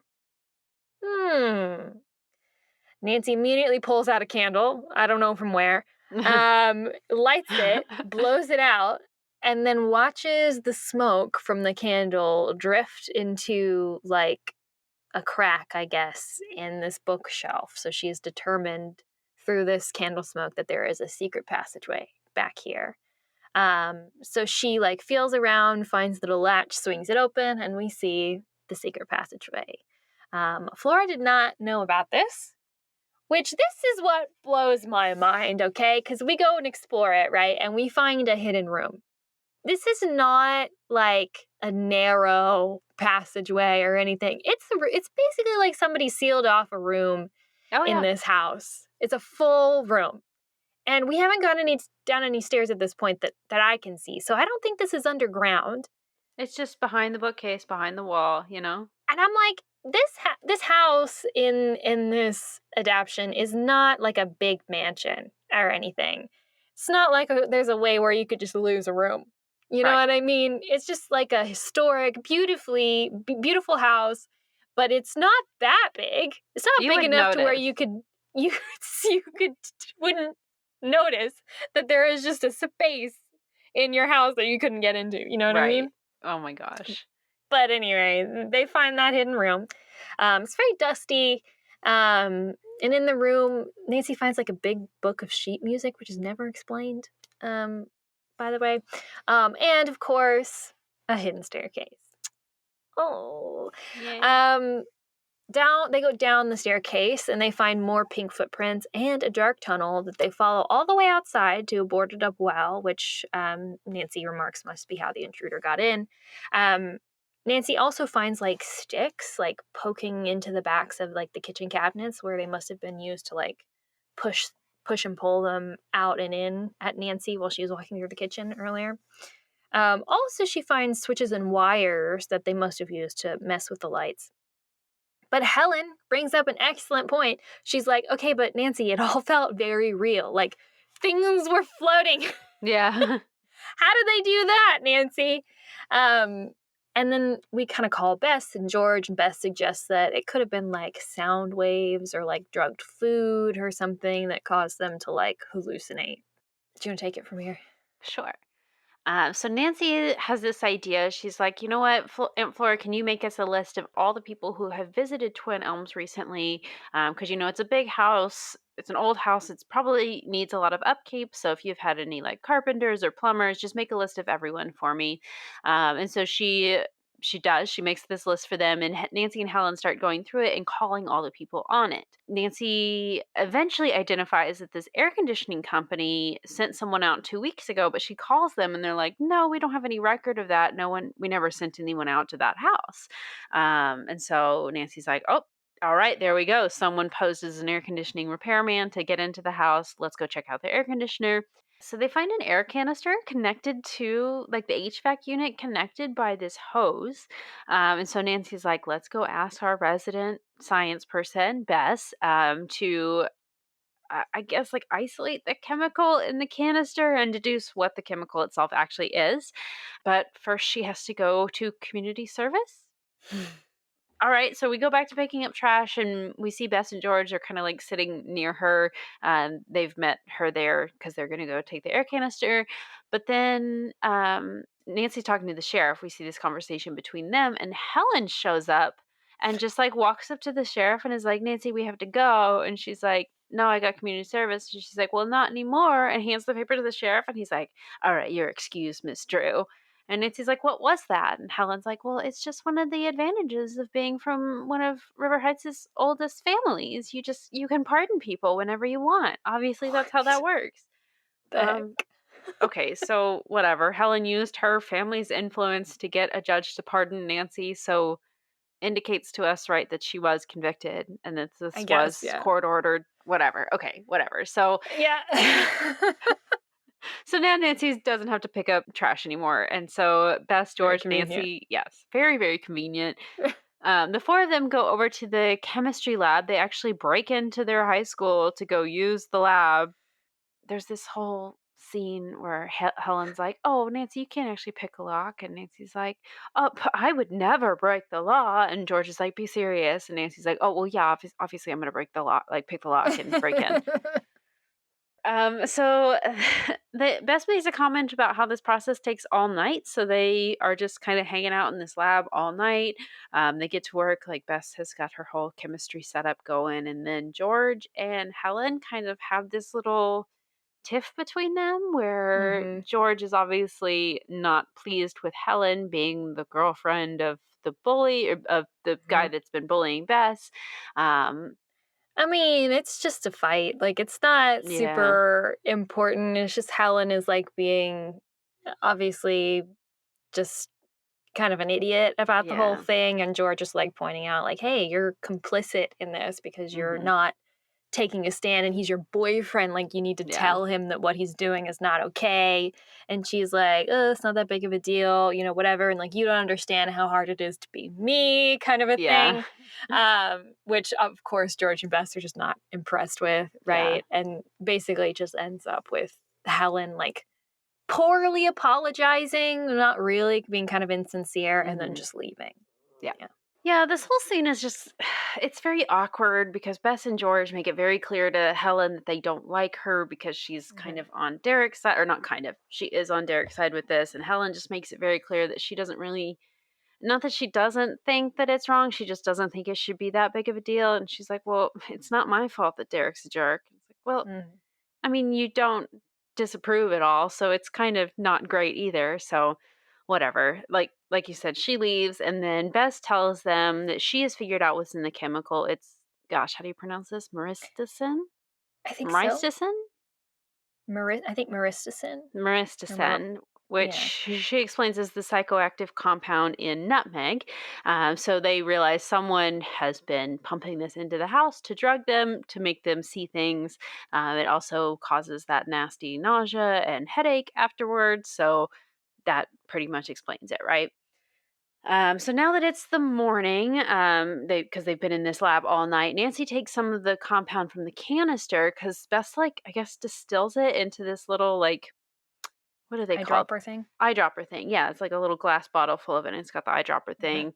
Nancy immediately pulls out a candle. I don't know from where. Lights it, blows it out, and then watches the smoke from the candle drift into, like, a crack, I guess, in this bookshelf. So she is determined through this candle smoke that there is a secret passageway back here. So she, like, feels around, finds the little latch, swings it open, and we see the secret passageway. Flora did not know about this, which this is what blows my mind, okay? Because we go and explore it, right? And we find a hidden room. This is not like a narrow passageway or anything. It's basically like somebody sealed off a room in this house. It's a full room. And we haven't gone down any stairs at this point that I can see. So I don't think this is underground. It's just behind the bookcase, behind the wall, you know? And I'm like, this house in this adaptation is not like a big mansion or anything. It's not like there's a way where you could just lose a room. You know what I mean? It's just like a historic, beautiful house, but it's not that big. It's not big enough to where you wouldn't notice that there is just a space in your house that you couldn't get into. You know what I mean? Oh my gosh. But anyway, they find that hidden room. It's very dusty. And in the room, Nancy finds like a big book of sheet music, which is never explained, by the way. And of course, a hidden staircase. Oh. Yay. They go down the staircase and they find more pink footprints and a dark tunnel that they follow all the way outside to a boarded up well, which Nancy remarks must be how the intruder got in. Nancy also finds like sticks like poking into the backs of like the kitchen cabinets where they must have been used to like push and pull them out and in at Nancy while she was walking through the kitchen earlier. Also, she finds switches and wires that they must have used to mess with the lights. But Helen brings up an excellent point. She's like, okay, but Nancy, it all felt very real. Like, things were floating. Yeah. How did they do that, Nancy? And then we kind of call Bess and George, and Bess suggests that it could have been like sound waves or like drugged food or something that caused them to like hallucinate. Do you want to take it from here? Sure. So Nancy has this idea. She's like, you know what, Aunt Flora, can you make us a list of all the people who have visited Twin Elms recently? Because, it's a big house. It's an old house. It's probably needs a lot of upkeep. So if you've had any like carpenters or plumbers, just make a list of everyone for me. And so she does. She makes this list for them, and Nancy and Helen start going through it and calling all the people on it. Nancy eventually identifies that this air conditioning company sent someone out 2 weeks ago, but she calls them and they're like, no, we don't have any record of that. We never sent anyone out to that house. And so Nancy's like, oh, all right, there we go. Someone posed as an air conditioning repairman to get into the house. Let's go check out the air conditioner. So they find an air canister connected to like the HVAC unit connected by this hose. And so Nancy's like, let's go ask our resident science person, Bess, to, I guess, like isolate the chemical in the canister and deduce what the chemical itself actually is. But first she has to go to community service. All right, so we go back to picking up trash, and we see Bess and George are kind of like sitting near her. They've met her there because they're going to go take the air canister. But then Nancy's talking to the sheriff. We see this conversation between them, and Helen shows up and just like walks up to the sheriff and is like, Nancy, we have to go. And she's like, no, I got community service. And she's like, well, not anymore. And hands the paper to the sheriff, and he's like, all right, you're excused, Miss Drew. And Nancy's like, what was that? And Helen's like, well, it's just one of the advantages of being from one of River Heights' oldest families. You can pardon people whenever you want. Obviously, that's how that works. Okay, so whatever. Helen used her family's influence to get a judge to pardon Nancy, so indicates to us, right, that she was convicted and that this was court ordered, whatever. Okay, whatever. So, yeah. So now Nancy doesn't have to pick up trash anymore. And so Bess, George, Nancy, yes, very, very convenient. The four of them go over to the chemistry lab. They actually break into their high school to go use the lab. There's this whole scene where Helen's like, oh, Nancy, you can't actually pick a lock. And Nancy's like, oh, I would never break the law. And George is like, be serious. And Nancy's like, oh, well, yeah, obviously I'm going to break the lock, like pick the lock and break in. So the Bess makes a comment about how this process takes all night. So they are just kind of hanging out in this lab all night. They get to work, like Bess has got her whole chemistry setup going. And then George and Helen kind of have this little tiff between them where George is obviously not pleased with Helen being the girlfriend of the bully, or of the guy that's been bullying Bess. I mean, it's just a fight. Like, it's not super important. It's just Helen is, like, being obviously just kind of an idiot about the whole thing. And George is, like, pointing out, like, hey, you're complicit in this because you're not taking a stand and he's your boyfriend. Like, you need to tell him that what he's doing is not okay. And she's like, oh, it's not that big of a deal, whatever. And like, you don't understand how hard it is to be me, kind of a thing. Which of course George and Bess are just not impressed with, right? And basically just ends up with Helen like poorly apologizing, not really, being kind of insincere, and then just leaving. Yeah, this whole scene is just, it's very awkward because Bess and George make it very clear to Helen that they don't like her because she's kind of on Derek's side, or not kind of, she is on Derek's side with this. And Helen just makes it very clear that she doesn't really, not that she doesn't think that it's wrong, she just doesn't think it should be that big of a deal. And she's like, well, it's not my fault that Derek's a jerk. It's like, well, I mean, you don't disapprove at all, so it's kind of not great either. So whatever, like you said, she leaves, and then Bess tells them that she has figured out what's in the chemical. It's, gosh, how do you pronounce this? Myristicin? I think Myristicin? I think myristicin. Myristicin, which she explains is the psychoactive compound in nutmeg. So they realize someone has been pumping this into the house to drug them, to make them see things. It also causes that nasty nausea and headache afterwards. So that pretty much explains it, right? So now that it's the morning, because they've been in this lab all night, Nancy takes some of the compound from the canister because Bess, like, I guess, distills it into this little, like, what are they called? Eyedropper thing? Eyedropper thing. Yeah, it's like a little glass bottle full of it, and it's got the eyedropper thing.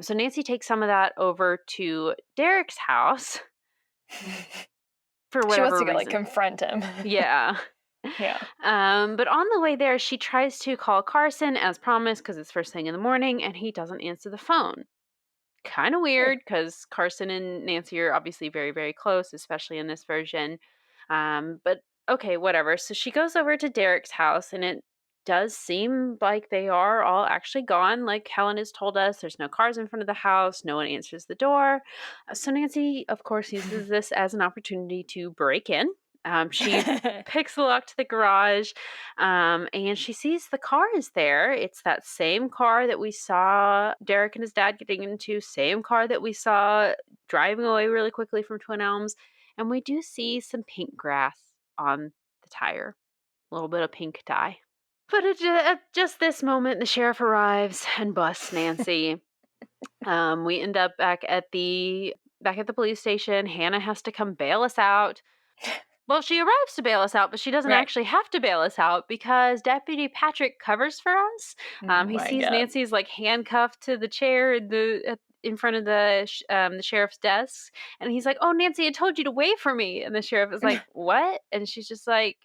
So Nancy takes some of that over to Derek's house for whatever She wants to reason. go, like, confront him. Yeah. Yeah. But on the way there, she tries to call Carson as promised because it's first thing in the morning, and he doesn't answer the phone. Kind of weird because Carson and Nancy are obviously very, very close, especially in this version. But okay, whatever. So she goes over to Derek's house, and it does seem like they are all actually gone. Like Helen has told us, there's no cars in front of the house. No one answers the door. So Nancy, of course, uses this as an opportunity to break in. She picks the lock to the garage, and she sees the car is there. It's that same car that we saw Derek and his dad getting into, same car that we saw driving away really quickly from Twin Elms. And we do see some pink grass on the tire, a little bit of pink dye. But at just this moment, the sheriff arrives and busts Nancy. We end up back at the police station. Hannah has to come bail us out. Well, she arrives to bail us out, but she doesn't actually have to bail us out because Deputy Patrick covers for us. He sees Nancy's like handcuffed to the chair in front of the sheriff's desk, and he's like, "Oh, Nancy, I told you to wait for me." And the sheriff is like, "What?" And she's just like,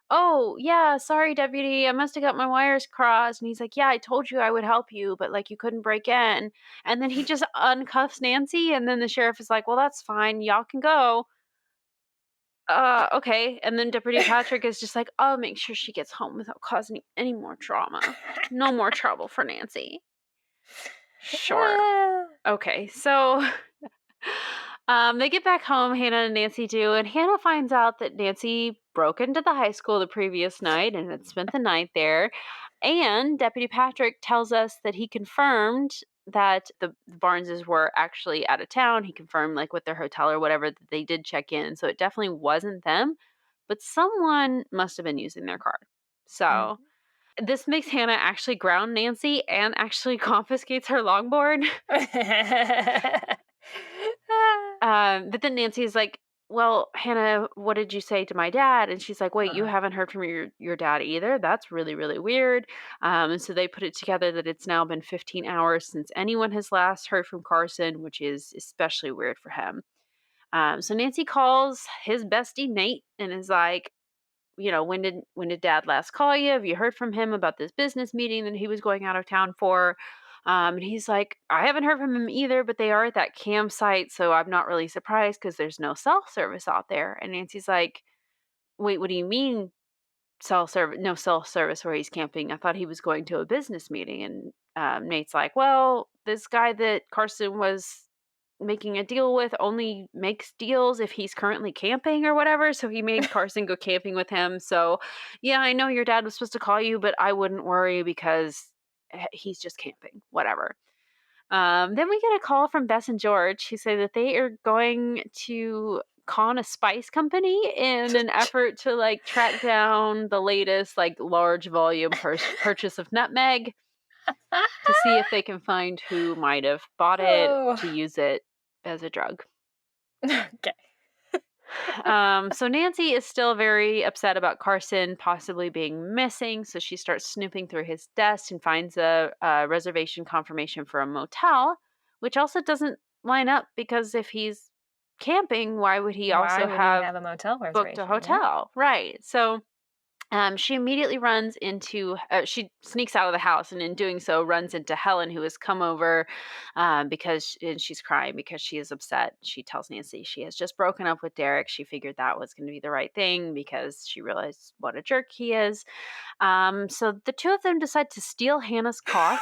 "Oh, yeah, sorry, deputy. I must have got my wires crossed." And he's like, "Yeah, I told you I would help you, but like you couldn't break in." And then he just uncuffs Nancy, and then the sheriff is like, "Well, that's fine. Y'all can go." Okay. And then Deputy Patrick is just like, "I'll make sure she gets home without causing any more drama. No more trouble for Nancy." Sure. Okay. So they get back home, Hannah and Nancy do, and Hannah finds out that Nancy broke into the high school the previous night and had spent the night there. And Deputy Patrick tells us that he confirmed that the Barneses were actually out of town. He confirmed, like, with their hotel or whatever, that they did check in. So it definitely wasn't them, but someone must have been using their car. So this makes Hannah actually ground Nancy and actually confiscates her longboard. But then Nancy's like, "Well, Hannah, what did you say to my dad?" And she's like, "Wait, you haven't heard from your dad either? That's really, really weird." And so they put it together that it's now been 15 hours since anyone has last heard from Carson, which is especially weird for him. So Nancy calls his bestie Nate and is like, when did dad last call you? Have you heard from him about this business meeting that he was going out of town for? And he's like, "I haven't heard from him either, but they are at that campsite, so I'm not really surprised because there's no cell service out there." And Nancy's like, "Wait, what do you mean no cell service where he's camping? I thought he was going to a business meeting." And Nate's like, "Well, this guy that Carson was making a deal with only makes deals if he's currently camping or whatever. So he made Carson go camping with him. So yeah, I know your dad was supposed to call you, but I wouldn't worry because he's just camping, whatever." Then we get a call from Bess and George who say that they are going to con a spice company in an effort to like track down the latest like large volume purchase of nutmeg to see if they can find who might have bought it to use it as a drug. Okay. So Nancy is still very upset about Carson possibly being missing, so she starts snooping through his desk and finds a reservation confirmation for a motel, which also doesn't line up because if he's camping, why would he also have a motel booked a hotel? Yeah. Right. So she immediately runs into, she sneaks out of the house, and in doing so runs into Helen, who has come over and she's crying because she is upset. She tells Nancy she has just broken up with Derek. She figured that was going to be the right thing because she realized what a jerk he is. So the two of them decide to steal Hannah's car.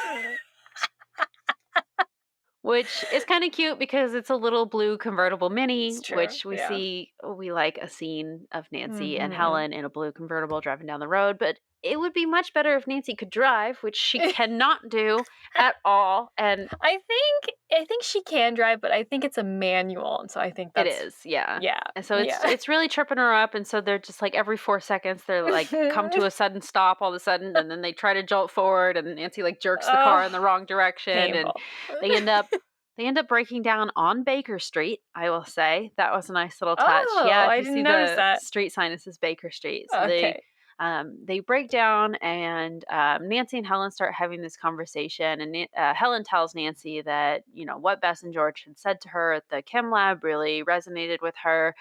Which is kind of cute because it's a little blue convertible Mini, which we like a scene of Nancy and Helen in a blue convertible driving down the road. But it would be much better if Nancy could drive, which she cannot do at all. And I think she can drive, but I think it's a manual, and so I think that's it is, yeah. Yeah. And so it's really tripping her up, and so they're just like every 4 seconds they're like come to a sudden stop all of a sudden, and then they try to jolt forward, and Nancy like jerks the car in the wrong direction, painful. and they end up breaking down on Baker Street. I will say that was a nice little touch. Oh, yeah, I you didn't see notice the that. street sign that says Baker Street. So Okay. they break down, and Nancy and Helen start having this conversation, and Helen tells Nancy that, you know, what Bess and George had said to her at the chem lab really resonated with her.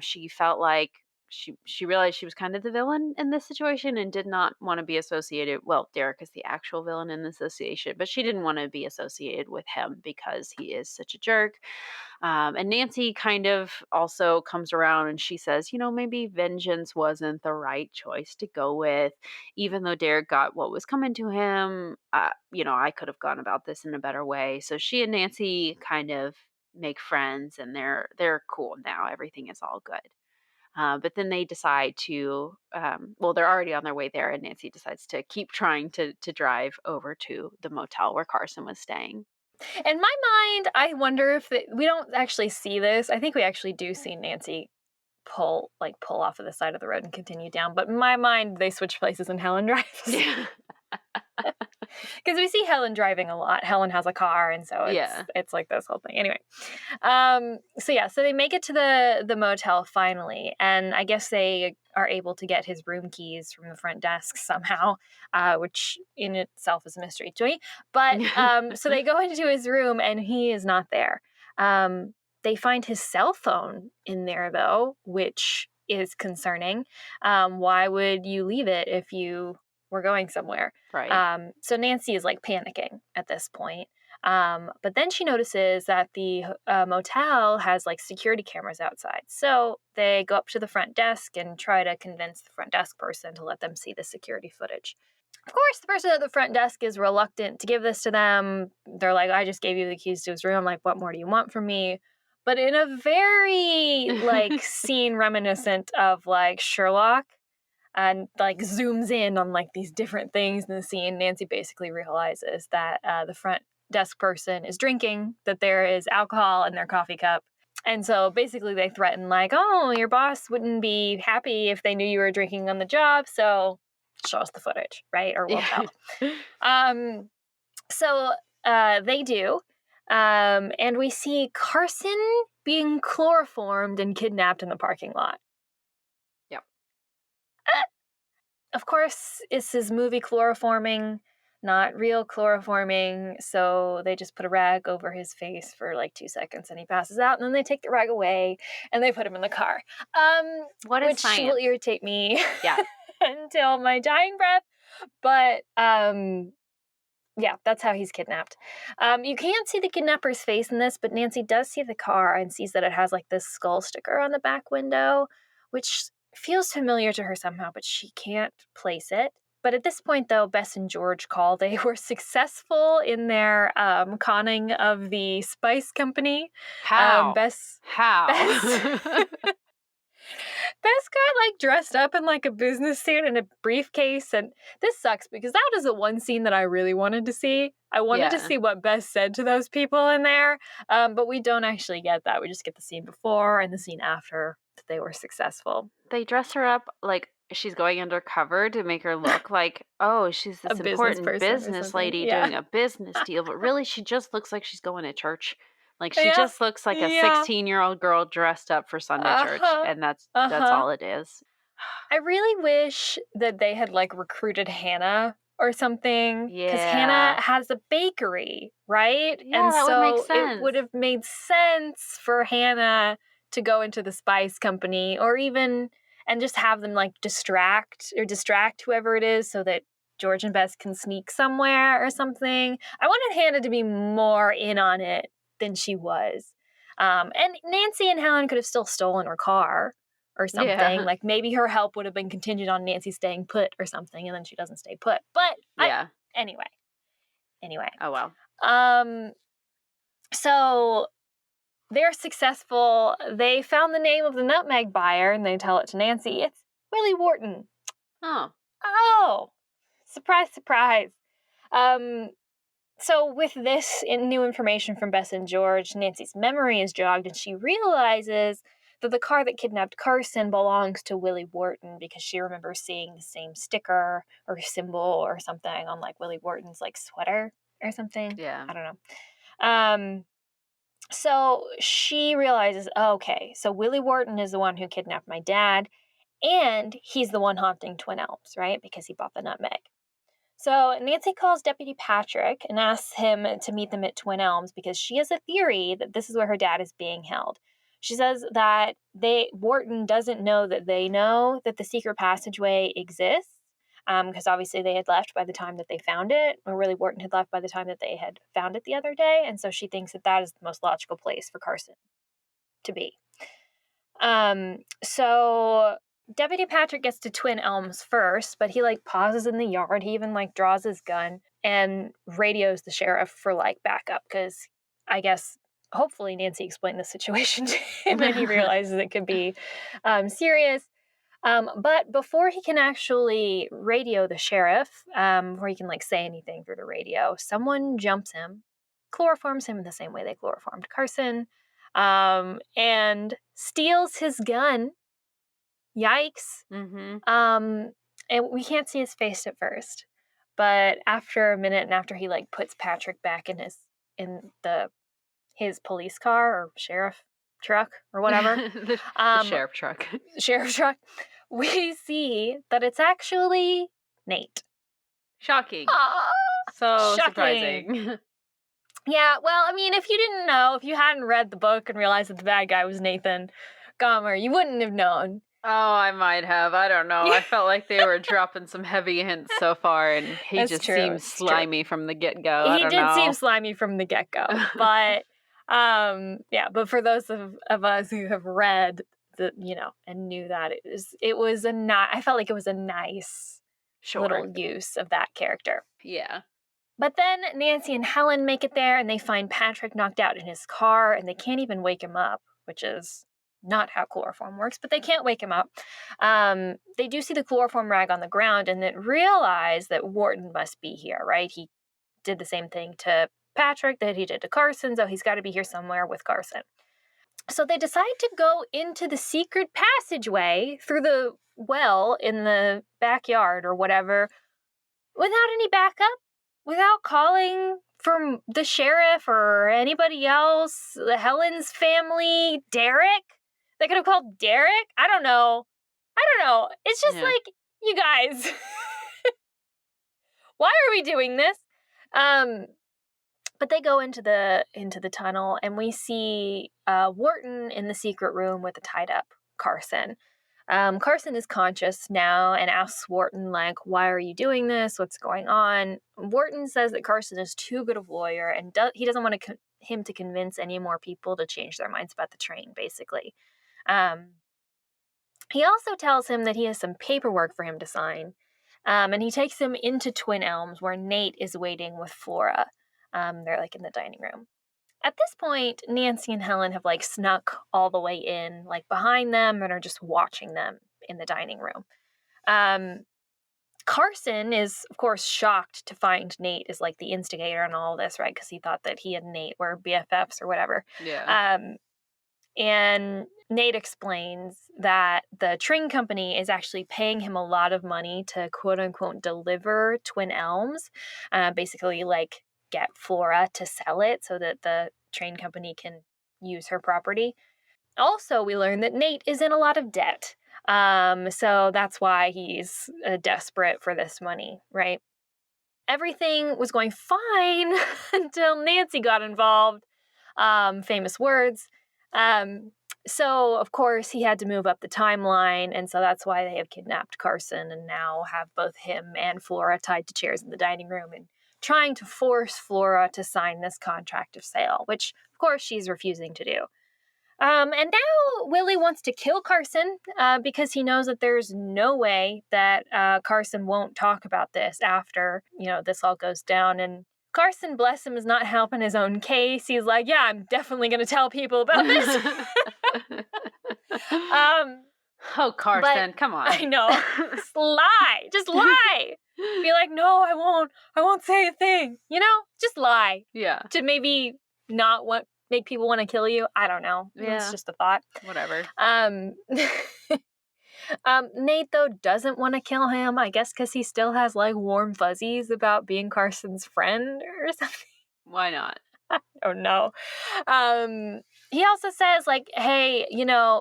She felt like she realized she was kind of the villain in this situation and did not want to be associated. Well, Derek is the actual villain in the association, but she didn't want to be associated with him because he is such a jerk. And Nancy kind of also comes around and she says, you know, maybe vengeance wasn't the right choice to go with. Even though Derek got what was coming to him, you know, I could have gone about this in a better way. So she and Nancy kind of make friends, and they're cool now. Everything is all good. But then they decide to, they're already on their way there, and Nancy decides to keep trying to drive over to the motel where Carson was staying. In my mind, I wonder if we don't actually see this. I think we actually do see Nancy pull off of the side of the road and continue down. But in my mind, they switch places and Helen drives. Yeah. Because we see Helen driving a lot. Helen has a car, and so it's like this whole thing. Anyway, so they make it to the motel finally, and I guess they are able to get his room keys from the front desk somehow, which in itself is a mystery to me. But so they go into his room, and he is not there. They find his cell phone in there, though, which is concerning. Why would you leave it if you were going somewhere? Right. So Nancy is like panicking at this point. But then she notices that the motel has like security cameras outside. So they go up to the front desk and try to convince the front desk person to let them see the security footage. Of course, the person at the front desk is reluctant to give this to them. They're like, I just gave you the keys to his room. Like, what more do you want from me? But in a very like scene reminiscent of like Sherlock, and like zooms in on like these different things in the scene, Nancy basically realizes that the front desk person is drinking, that there is alcohol in their coffee cup. And so basically they threaten like, oh, your boss wouldn't be happy if they knew you were drinking on the job, so show us the footage, right? Or we'll tell. So they do. And we see Carson being chloroformed and kidnapped in the parking lot. Of course, this is movie chloroforming, not real chloroforming, so they just put a rag over his face for like 2 seconds and he passes out, and then they take the rag away and they put him in the car. Which will irritate me until my dying breath. But that's how he's kidnapped. You can't see the kidnapper's face in this, but Nancy does see the car and sees that it has like this skull sticker on the back window, which feels familiar to her somehow, but she can't place it. But at this point, though, Bess and George call. They were successful in their conning of the spice company. How? How? Bess got like dressed up in like a business suit and a briefcase, and this sucks because that is the one scene that I really wanted to see. I wanted to see what Bess said to those people in there, but we don't actually get that. We just get the scene before and the scene after that they were successful. They dress her up like she's going undercover to make her look like, oh, she's this important business lady doing a business deal, but really she just looks like she's going to church. Like she just looks like a 16-year-old girl dressed up for Sunday church, and that's all it is. I really wish that they had like recruited Hannah or something, because Hannah has a bakery, right? Yeah, and that so would make sense. It would have made sense for Hannah to go into the spice company, or even and just have them like distract whoever it is, so that George and Bess can sneak somewhere or something. I wanted Hannah to be more in on it than she was. And Nancy and Helen could have still stolen her car or something. Yeah. Like maybe her help would have been contingent on Nancy staying put or something, and then she doesn't stay put. But anyway. Oh well. So they're successful. They found the name of the nutmeg buyer and they tell it to Nancy. It's Willie Wharton. Oh. Oh, surprise, surprise. So with this new information from Bess and George, Nancy's memory is jogged and she realizes that the car that kidnapped Carson belongs to Willie Wharton because she remembers seeing the same sticker or symbol or something on like Willie Wharton's like sweater or something. Yeah. I don't know. So she realizes, okay, so Willie Wharton is the one who kidnapped my dad and he's the one haunting Twin Elms, right? Because he bought the nutmeg. So Nancy calls Deputy Patrick and asks him to meet them at Twin Elms because she has a theory that this is where her dad is being held. She says that Wharton doesn't know that they know that the secret passageway exists because obviously they had left by the time that they found it, or really Wharton had left by the time that they had found it the other day, and so she thinks that that is the most logical place for Carson to be. So Deputy Patrick gets to Twin Elms first, but he like pauses in the yard. He even like draws his gun and radios the sheriff for like backup because I guess hopefully Nancy explained the situation to him and he realizes it could be serious. But before he can actually radio the sheriff, before he can like say anything through the radio, someone jumps him, chloroforms him in the same way they chloroformed Carson, and steals his gun. Yikes. Mm-hmm. And we can't see his face at first, but after a minute and after he like puts Patrick back in his police car or sheriff truck or whatever, the sheriff truck, we see that it's actually Nate. Shocking. So shocking. Surprising. Yeah, well, I mean, if you didn't know, if you hadn't read the book and realized that the bad guy was Nathan Gomer, you wouldn't have known. Oh, I might have. I don't know. I felt like they were dropping some heavy hints so far, and he seemed slimy from the get-go. He did seem slimy from the get-go, but yeah. But for those of us who have read and knew that I felt like it was a nice little use of that character. Yeah. But then Nancy and Helen make it there, and they find Patrick knocked out in his car, and they can't even wake him up, which is not how chloroform works, but they can't wake him up. They do see the chloroform rag on the ground and then realize that Wharton must be here, right? He did the same thing to Patrick that he did to Carson, so he's got to be here somewhere with Carson. So they decide to go into the secret passageway through the well in the backyard or whatever without any backup, without calling from the sheriff or anybody else, Helen's family, Derek. They could have called Derek. I don't know. It's just like, you guys, why are we doing this? But they go into the tunnel and we see Wharton in the secret room with a tied up Carson. Carson is conscious now and asks Wharton, like, why are you doing this? What's going on? Wharton says that Carson is too good a lawyer and he doesn't want him to convince any more people to change their minds about the train, basically. He also tells him that he has some paperwork for him to sign, and he takes him into Twin Elms where Nate is waiting with Flora. They're like in the dining room. At this point, Nancy and Helen have like snuck all the way in, like behind them, and are just watching them in the dining room. Carson is, of course, shocked to find Nate is like the instigator in all this, right? Because he thought that he and Nate were BFFs or whatever. Yeah. And Nate explains that the train company is actually paying him a lot of money to quote unquote deliver Twin Elms, basically like get Flora to sell it so that the train company can use her property. Also, we learn that Nate is in a lot of debt. So that's why he's desperate for this money, right? Everything was going fine until Nancy got involved. Famous words. So, of course, he had to move up the timeline, and so that's why they have kidnapped Carson and now have both him and Flora tied to chairs in the dining room and trying to force Flora to sign this contract of sale, which, of course, she's refusing to do. And now Willie wants to kill Carson because he knows that there's no way that Carson won't talk about this after, this all goes down. And Carson, bless him, is not helping his own case. He's like, yeah, I'm definitely going to tell people about this. Oh, Carson, come on. I know. Just lie. Just lie. Be like, no, I won't say a thing. Just lie. Yeah. To maybe not make people want to kill you. I don't know. Yeah. It's just a thought. Whatever. Nate, though, doesn't want to kill him, I guess because he still has, warm fuzzies about being Carson's friend or something. Why not? I don't know. He also says, hey,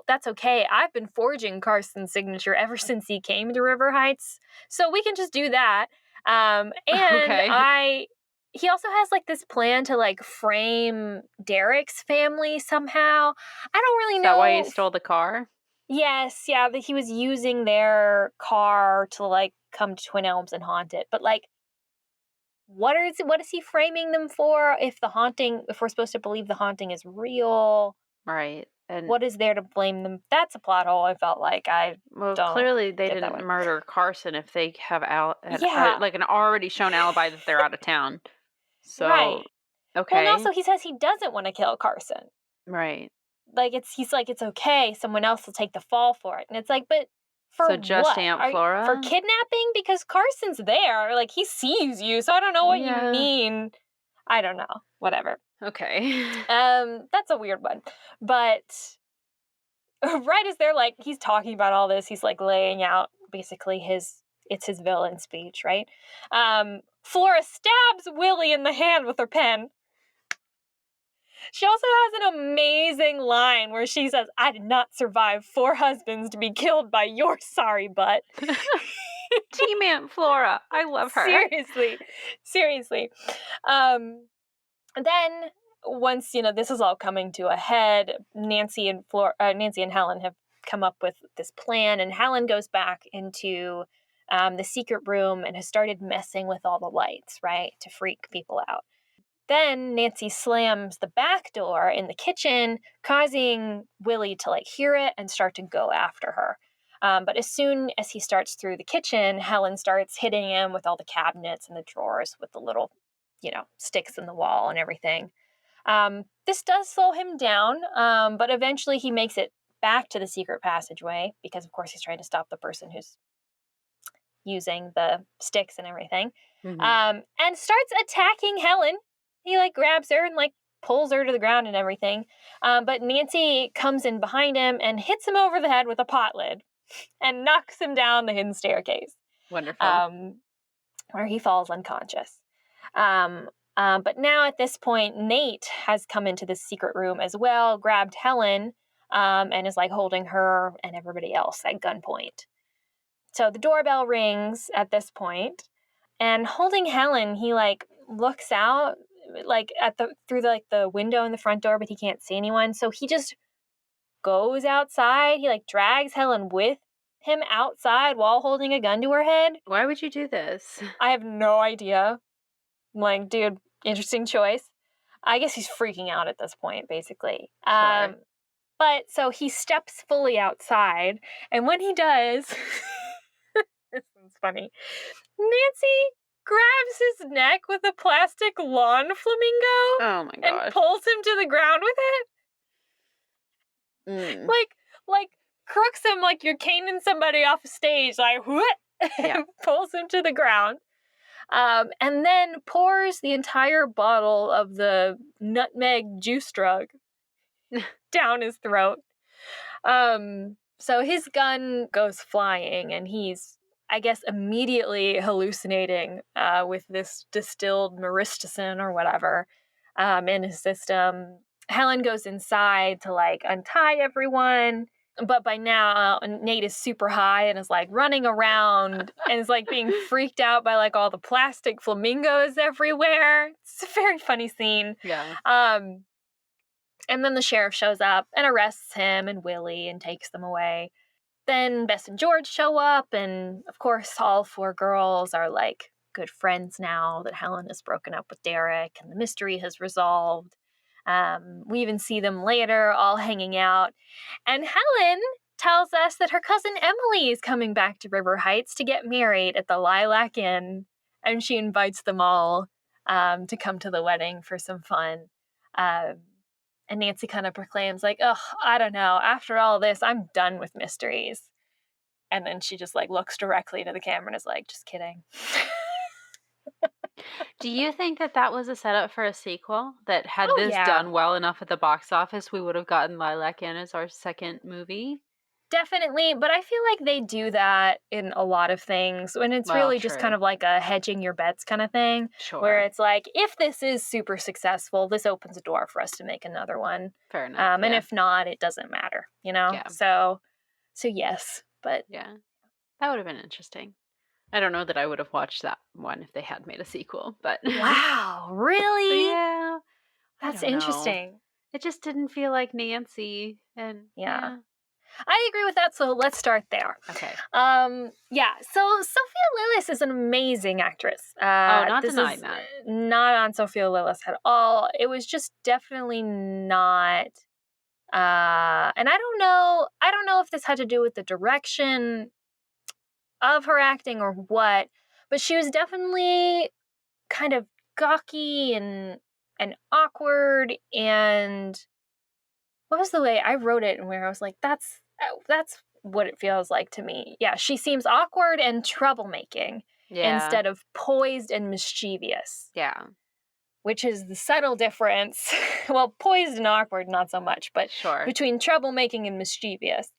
that's okay. I've been forging Carson's signature ever since he came to River Heights, so we can just do that. And okay. He also has, this plan to, frame Derek's family somehow. I don't really know. Is that why he stole the car? Yes, yeah, that he was using their car to, come to Twin Elms and haunt it. But, what is he framing them for if we're supposed to believe the haunting is real? Right. And what is there to blame them? That's a plot hole, I felt like. Clearly they didn't murder Carson if they have an already shown alibi that they're out of town. So, right. Okay. Well, and also he says he doesn't want to kill Carson. Right. He's like, it's okay, someone else will take the fall for it. And it's like, but for so just what? Aunt Flora? For kidnapping? Because Carson's there. He sees you, so I don't know what you mean. I don't know. Whatever. Okay. That's a weird one. But right as they're he's talking about all this, he's laying out basically his villain speech, right? Flora stabs Willie in the hand with her pen. She also has an amazing line where she says, I did not survive 4 husbands to be killed by your sorry butt. Team Aunt Flora. I love her. Seriously. Then once, this is all coming to a head, Nancy and Helen have come up with this plan, and Helen goes back into the secret room and has started messing with all the lights, right, to freak people out. Then Nancy slams the back door in the kitchen, causing Willie to hear it and start to go after her. But as soon as he starts through the kitchen, Helen starts hitting him with all the cabinets and the drawers with the little, sticks in the wall and everything. This does slow him down, but eventually he makes it back to the secret passageway because, of course, he's trying to stop the person who's using the sticks and everything, and starts attacking Helen. He grabs her and pulls her to the ground and everything. But Nancy comes in behind him and hits him over the head with a pot lid and knocks him down the hidden staircase. Wonderful. Where he falls unconscious. But now at this point, Nate has come into the secret room as well, grabbed Helen, and is holding her and everybody else at gunpoint. So the doorbell rings at this point, and holding Helen, he looks out through the window in the front door, but he can't see anyone. So he just goes outside. He drags Helen with him outside while holding a gun to her head. Why would you do this? I have no idea. I'm dude, interesting choice. I guess he's freaking out at this point, basically. Sure. But so he steps fully outside, and when he does, this one's funny. Nancy grabs his neck with a plastic lawn flamingo. Oh my gosh. And pulls him to the ground with it. Crooks him like you're caning somebody off a stage, what? Yeah. Pulls him to the ground. And then pours the entire bottle of the nutmeg juice drug down his throat. So his gun goes flying, and he's, I guess, immediately hallucinating with this distilled myristicin or whatever in his system. Helen goes inside to untie everyone, but by now Nate is super high and is running around and is being freaked out by all the plastic flamingos everywhere. It's a very funny scene. Yeah. And then the sheriff shows up and arrests him and Willie and takes them away. Then Bess and George show up, and of course all 4 girls are good friends now that Helen has broken up with Derek and the mystery has resolved. We even see them later all hanging out, and Helen tells us that her cousin Emily is coming back to River Heights to get married at the Lilac Inn, and she invites them all to come to the wedding for some fun. And Nancy kind of proclaims, like, oh, I don't know. After all this, I'm done with mysteries. And then she just, like, looks directly to the camera and is like, just kidding. Do you think that was a setup for a sequel? That had this yeah. done well enough at the box office, we would have gotten Lilac in as our second movie? Definitely, but I feel like they do that in a lot of things when it's really just kind of like a hedging your bets kind of thing. Sure. Where it's like, if this is super successful, this opens a door for us to make another one. Fair enough. And if not, it doesn't matter, you know? Yeah. So yes, but... Yeah. That would have been interesting. I don't know that I would have watched that one if they had made a sequel, but... Wow, really? Yeah. That's interesting. It just didn't feel like Nancy, and... Yeah. I agree with that, so let's start there. Okay. So Sophia Lillis is an amazing actress. Not denying that. Not on Sophia Lillis at all. It was just definitely not... and I don't know if this had to do with the direction of her acting or what, but she was definitely kind of gawky and awkward, and what was the way I wrote it and where I was like, that's what it feels like to me. Yeah, she seems awkward and troublemaking instead of poised and mischievous. Yeah. Which is the subtle difference. Well, poised and awkward, not so much, but between troublemaking and mischievous.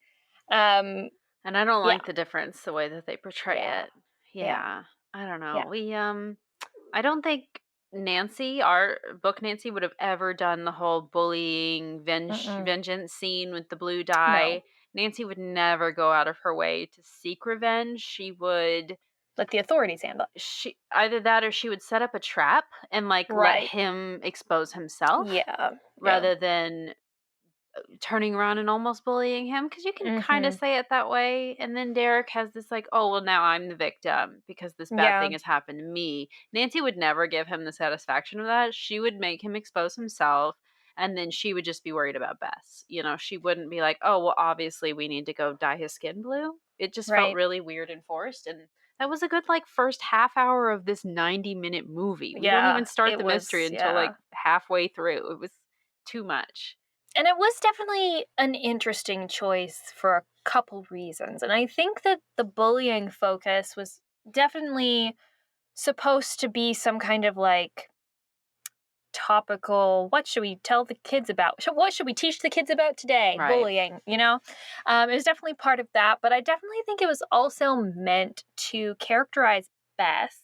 And I don't like the difference, the way that they portray it. Yeah. I don't know. Yeah. I don't think Nancy, our book Nancy, would have ever done the whole bullying, vengeance scene with the blue dye. No. Nancy would never go out of her way to seek revenge. She would... let the authorities handle it. Either that or she would set up a trap and, like, let him expose himself. Yeah. Rather than turning around and almost bullying him, because you can kind of say it that way. And then Derek has this like, oh, well, now I'm the victim because this bad thing has happened to me. Nancy would never give him the satisfaction of that. She would make him expose himself, and then she would just be worried about Bess. You know, she wouldn't be like, oh, well, obviously we need to go dye his skin blue. It just felt really weird and forced. And that was a good, like, first half hour of this 90-minute movie. We don't even start the mystery until like halfway through. It was too much. And it was definitely an interesting choice for a couple reasons. And I think that the bullying focus was definitely supposed to be some kind of like topical, what should we tell the kids about? What should we teach the kids about today? Right. Bullying, you know? It was definitely part of that. But I definitely think it was also meant to characterize Bess,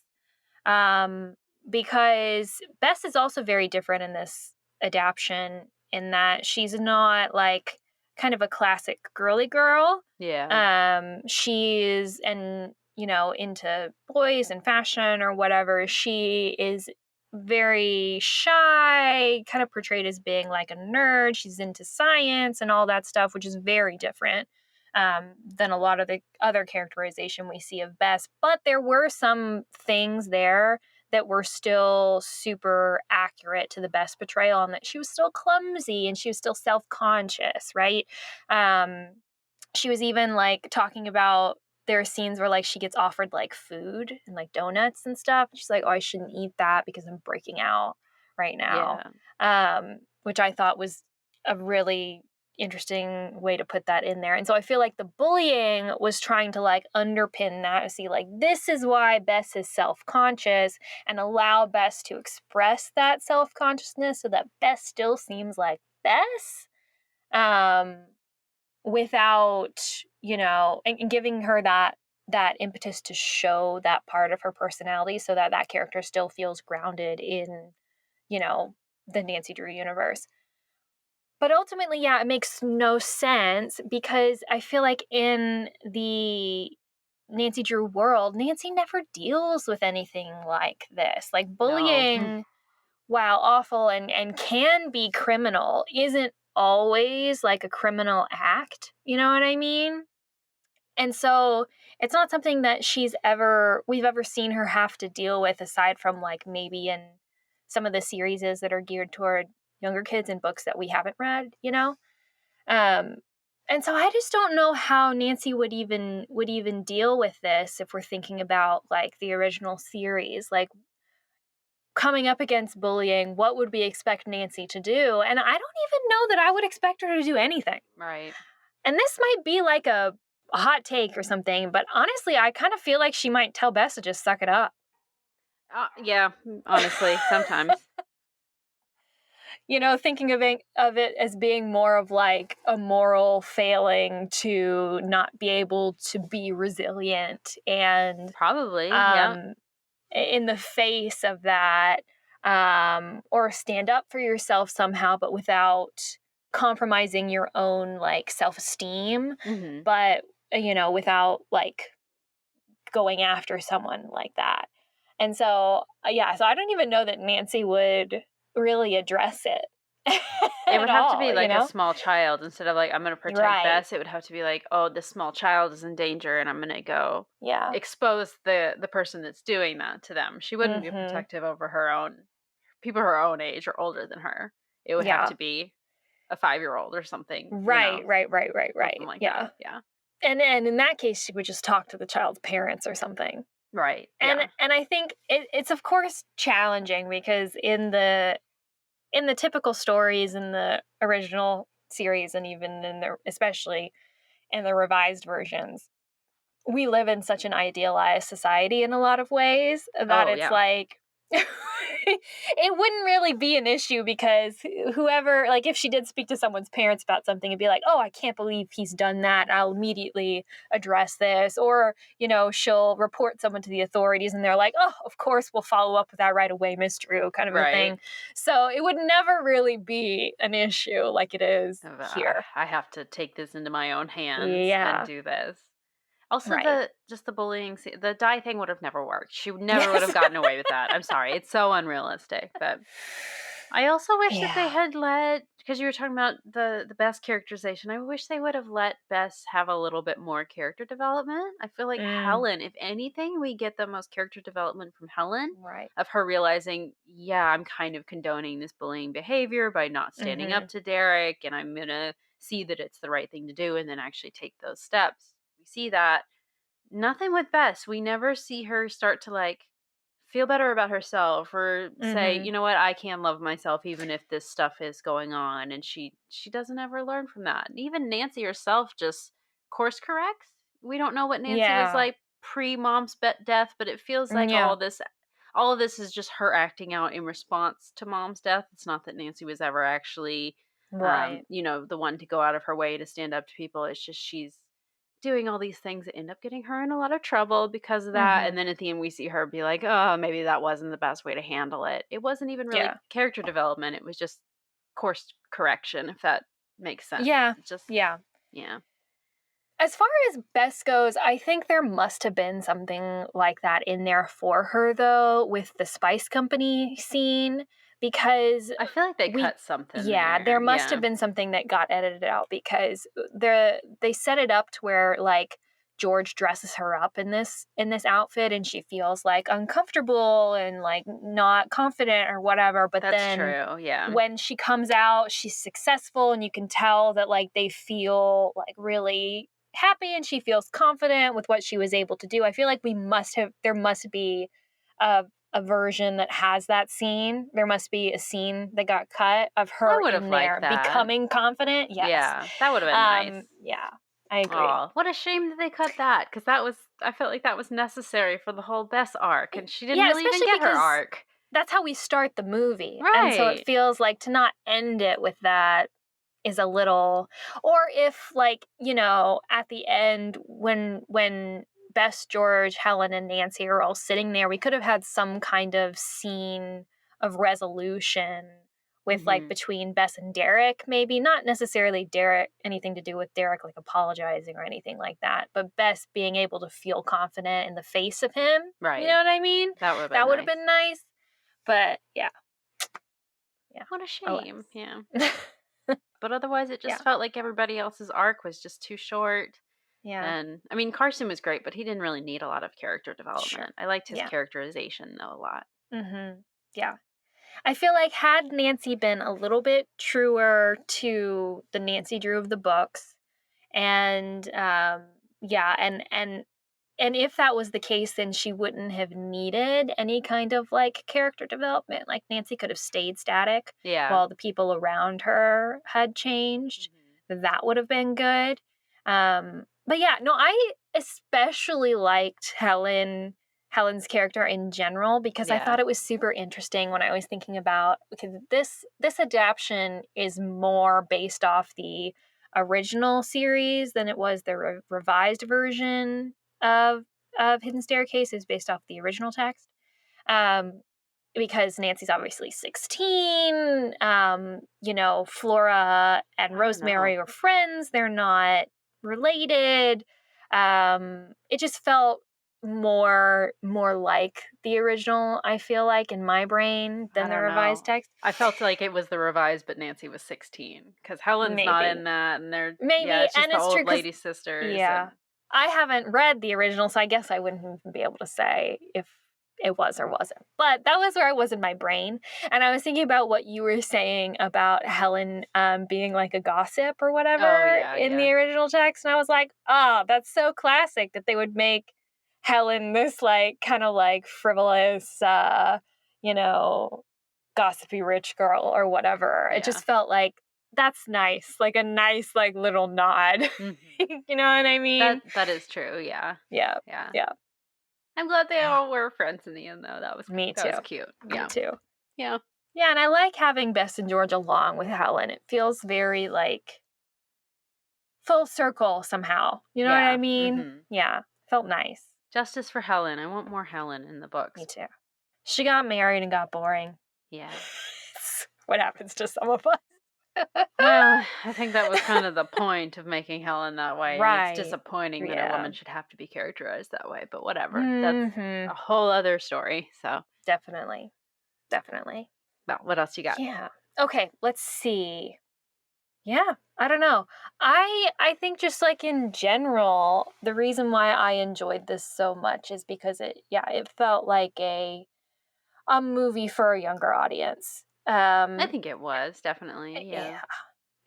because Bess is also very different in this adaptation, in that she's not like kind of a classic girly girl. Yeah. She's, and you know, into boys and fashion or whatever. She is very shy, kind of portrayed as being like a nerd. She's into science and all that stuff, which is very different than a lot of the other characterization we see of Bess. But there were some things there that were still super accurate to the Bess portrayal, and that she was still clumsy and she was still self-conscious, right? She was even like talking about, there are scenes where like she gets offered like food and like donuts and stuff. She's like, oh, I shouldn't eat that because I'm breaking out right now. Yeah. Which I thought was a really interesting way to put that in there. And so I feel like the bullying was trying to like underpin that, see like, this is why Bess is self-conscious, and allow Bess to express that self-consciousness so that Bess still seems like Bess, without, you know, and giving her that impetus to show that part of her personality so that that character still feels grounded in, you know, the Nancy Drew universe. But ultimately, yeah, it makes no sense, because I feel like in the Nancy Drew world, Nancy never deals with anything like this. Like bullying, while awful and can be criminal, isn't always like a criminal act. You know what I mean? And so it's not something that we've ever seen her have to deal with, aside from like maybe in some of the series that are geared toward younger kids and books that we haven't read, you know? And so I just don't know how Nancy would even deal with this if we're thinking about like the original series. Like, coming up against bullying, what would we expect Nancy to do? And I don't even know that I would expect her to do anything. Right. And this might be like a hot take or something, but honestly, I kind of feel like she might tell Bess to just suck it up. Yeah, honestly, sometimes. Thinking of it as being more of like a moral failing to not be able to be resilient and probably, in the face of that, or stand up for yourself somehow, but without compromising your own like self-esteem, but without like going after someone like that. And so so I don't even know that Nancy would really address it. It would have to be like a small child instead of like, I'm going to protect Bess. It would have to be like, oh, this small child is in danger and I'm going to go expose the person that's doing that to them. She wouldn't be protective over people her own age or older than her. It would have to be a 5-year-old or something. Right. Something like that. Yeah. And in that case, she would just talk to the child's parents or something. Right. And I think it's of course challenging because in the typical stories in the original series and even especially in the revised versions, we live in such an idealized society in a lot of ways that it's like it wouldn't really be an issue because whoever, like if she did speak to someone's parents about something and be like, oh, I can't believe he's done that, I'll immediately address this. Or, she'll report someone to the authorities and they're like, oh, of course, we'll follow up with that right away, Miss Drew, kind of a thing. So it would never really be an issue like it is here. I have to take this into my own hands and do this. Also, the bullying, the dye thing would have never worked. She never would have gotten away with that. I'm sorry. It's so unrealistic. But I also wish that they had because you were talking about the Bess characterization, I wish they would have let Bess have a little bit more character development. I feel like Helen, if anything, we get the most character development from Helen. Right. Of her realizing, I'm kind of condoning this bullying behavior by not standing up to Derek, and I'm going to see that it's the right thing to do and then actually take those steps. We see that. Nothing with Bess. We never see her start to like feel better about herself or say, you know what, I can love myself even if this stuff is going on. And she doesn't ever learn from that. And even Nancy herself just course corrects. We don't know what Nancy was like pre-mom's death, but it feels like all of this is just her acting out in response to mom's death. It's not that Nancy was ever actually the one to go out of her way to stand up to people. It's just she's doing all these things that end up getting her in a lot of trouble because of that. And then at the end we see her be like, oh, maybe that wasn't the best way to handle it. It wasn't even really character development. It was just course correction, if that makes sense. As far as Bess goes, I think there must have been something like that in there for her, though, with the Spice Company scene, because I feel like they cut something. Yeah, there must have been something that got edited out because they set it up to where like George dresses her up in this outfit and she feels like uncomfortable and like not confident or whatever. But that's true. Yeah. When she comes out, she's successful and you can tell that like they feel like really happy and she feels confident with what she was able to do. I feel like there must be a version that has that scene. There must be a scene that got cut of her in there becoming confident. Yes. Yeah, that would have been nice. Yeah, I agree. Aww, what a shame that they cut that because I felt like that was necessary for the whole Bess arc and she didn't really even get her arc. That's how we start the movie. Right. And so it feels like to not end it with that is a little, or if like, at the end when Bess, George, Helen, and Nancy are all sitting there, we could have had some kind of scene of resolution with like between Bess and Derek, maybe not necessarily anything to do with Derek like apologizing or anything like that, but Bess being able to feel confident in the face of him. Right. You know what I mean? That would have been nice. But yeah. What a shame. Yeah. But otherwise it just felt like everybody else's arc was just too short. Yeah. And I mean, Carson was great, but he didn't really need a lot of character development. Sure. I liked his characterization though a lot. Yeah. I feel like had Nancy been a little bit truer to the Nancy Drew of the books and and if that was the case, then she wouldn't have needed any kind of like character development. Like Nancy could have stayed static while the people around her had changed. That would have been good. But yeah, no, I especially liked Helen's character in general, because I thought it was super interesting when I was thinking about, okay, this adaptation is more based off the original series than it was the revised version of Hidden Staircase. Is based off the original text. Because Nancy's obviously 16. Flora and Rosemary are friends. They're not related. It just felt more like the original, I feel like, in my brain, than the revised text. I felt like it was the revised, but Nancy was 16, because Helen's not in that, and they're it's just the old lady sisters. Yeah, I haven't read the original, so I guess I wouldn't even be able to say if it was or wasn't. But that was where I was in my brain, and I was thinking about what you were saying about Helen being like a gossip or whatever in the original text, and I was like, oh, that's so classic that they would make Helen this like kind of like frivolous, gossipy rich girl or whatever. It just felt like that's nice, like a nice like little nod. You know what I mean? That is true. Yeah. I'm glad they all were friends in the end, though. That was cute. Me too. Yeah. Yeah, and I like having Bess and George along with Helen. It feels very like full circle somehow. You know what I mean? Yeah, felt nice. Justice for Helen. I want more Helen in the books. Me too. She got married and got boring. Yeah. What happens to some of us? Well, I think that was kind of the point of making Helen that way. Right. It's disappointing that a woman should have to be characterized that way, but whatever. That's a whole other story. So Definitely. Well, what else you got? Yeah. Okay, let's see. Yeah, I don't know. I think just like in general, the reason why I enjoyed this so much is because it felt like a movie for a younger audience. I think it was, definitely. Yeah.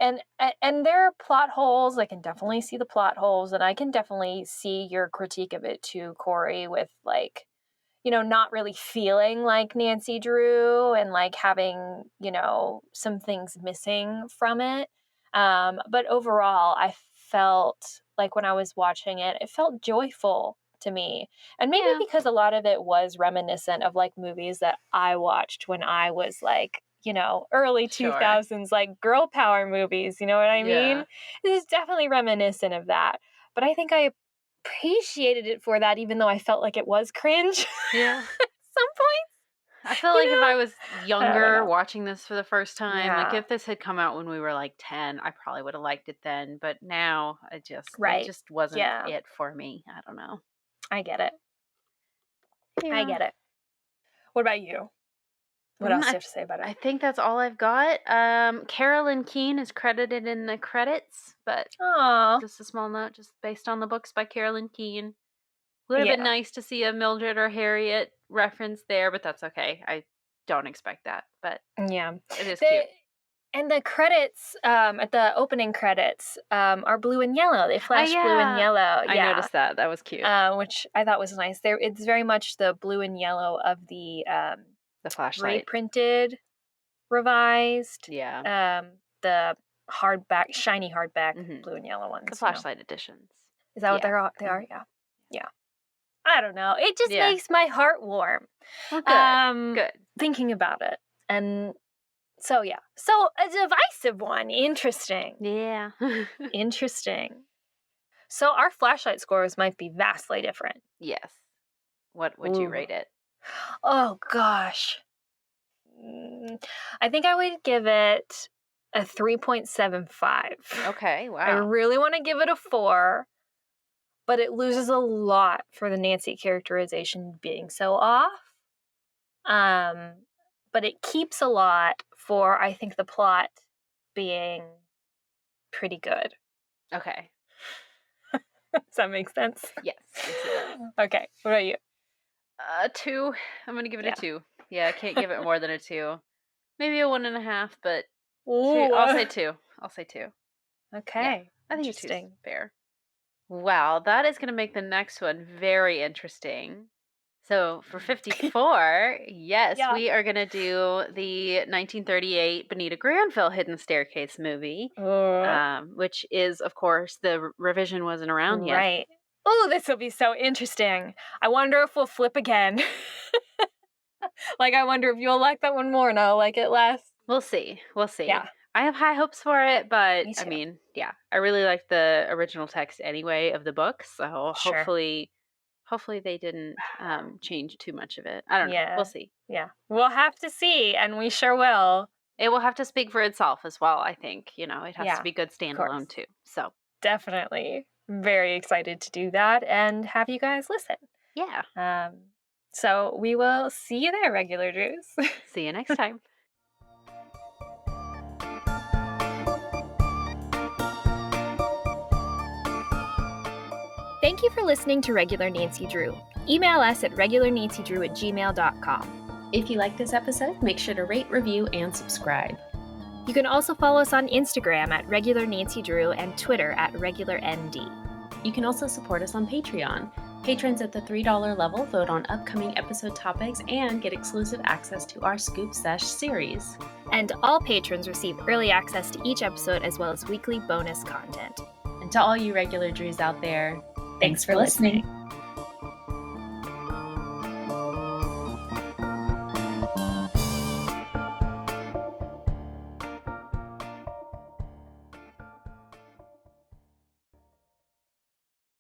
And there are plot holes. I can definitely see the plot holes, and I can definitely see your critique of it too, Corey, with like, not really feeling like Nancy Drew and like having, some things missing from it. But overall, I felt like when I was watching it, it felt joyful to me. And maybe because a lot of it was reminiscent of like movies that I watched when I was like, early 2000s, like girl power movies. You know what I mean? This is definitely reminiscent of that. But I think I appreciated it for that, even though I felt like it was cringe. Yeah. At some point. I feel like if I was younger watching this for the first time, like if this had come out when we were like 10, I probably would have liked it then. But now it just wasn't it for me. I don't know. I get it. I get it. What about you? What else do you have to say about it? I think that's all I've got. Carolyn Keene is credited in the credits, but just a small note, just based on the books by Carolyn Keene. Would have been nice to see a Mildred or Harriet reference there, but that's okay. I don't expect that, but it is cute. And the credits, at the opening credits, are blue and yellow. They flash blue and yellow. I noticed that. That was cute. Which I thought was nice. It's very much the blue and yellow of the flashlight. Reprinted, revised. Yeah. The hardback, shiny hardback, blue and yellow ones. The flashlight editions. Is that what they are? Yeah. I don't know. It just makes my heart warm. Well, good. Good. Thinking about it. And so, So, a divisive one. Interesting. Yeah. Interesting. So, our flashlight scores might be vastly different. Yes. What would you rate it? Oh, gosh. I think I would give it a 3.75. Okay, wow. I really want to give it a 4. But it loses a lot for the Nancy characterization being so off. But it keeps a lot for, I think, the plot being pretty good. Okay. Does that make sense? Yes. Okay. What about you? 2. I'm going to give it a 2. Yeah, I can't give it more than a 2. Maybe a 1.5, but 2. I'll say 2. Okay. Yeah, I think 2 is fair. Well, that is going to make the next one very interesting. So for 54, yes, Yeah. we are going to do the 1938 Benita Granville Hidden Staircase movie, which is, of course, the revision wasn't around yet. Right. Oh, this will be so interesting. I wonder if we'll flip again. Like, I wonder if you'll like that one more and I'll like it less. We'll see. We'll see. Yeah. I have high hopes for it, but Me I too. mean, yeah, I really like the original text anyway of the book, so Sure. hopefully they didn't change too much of it. I don't know. Yeah. We'll see. Yeah. We'll have to see, and we sure will. It will have to speak for itself as well, I think. You know, it has Yeah, to be good standalone too. So definitely very excited to do that and have you guys listen. yeah. So we will see you there, regular Drews. See you next time. Thank you for listening to Regular Nancy Drew. Email us at regularnancydrew@gmail.com. If you like this episode, make sure to rate, review, and subscribe. You can also follow us on Instagram at Regular Nancy Drew and Twitter at RegularND. You can also support us on Patreon. Patrons at the $3 level vote on upcoming episode topics and get exclusive access to our Scoop Sesh series. And all patrons receive early access to each episode as well as weekly bonus content. And to all you regular Drews out there, thanks for listening.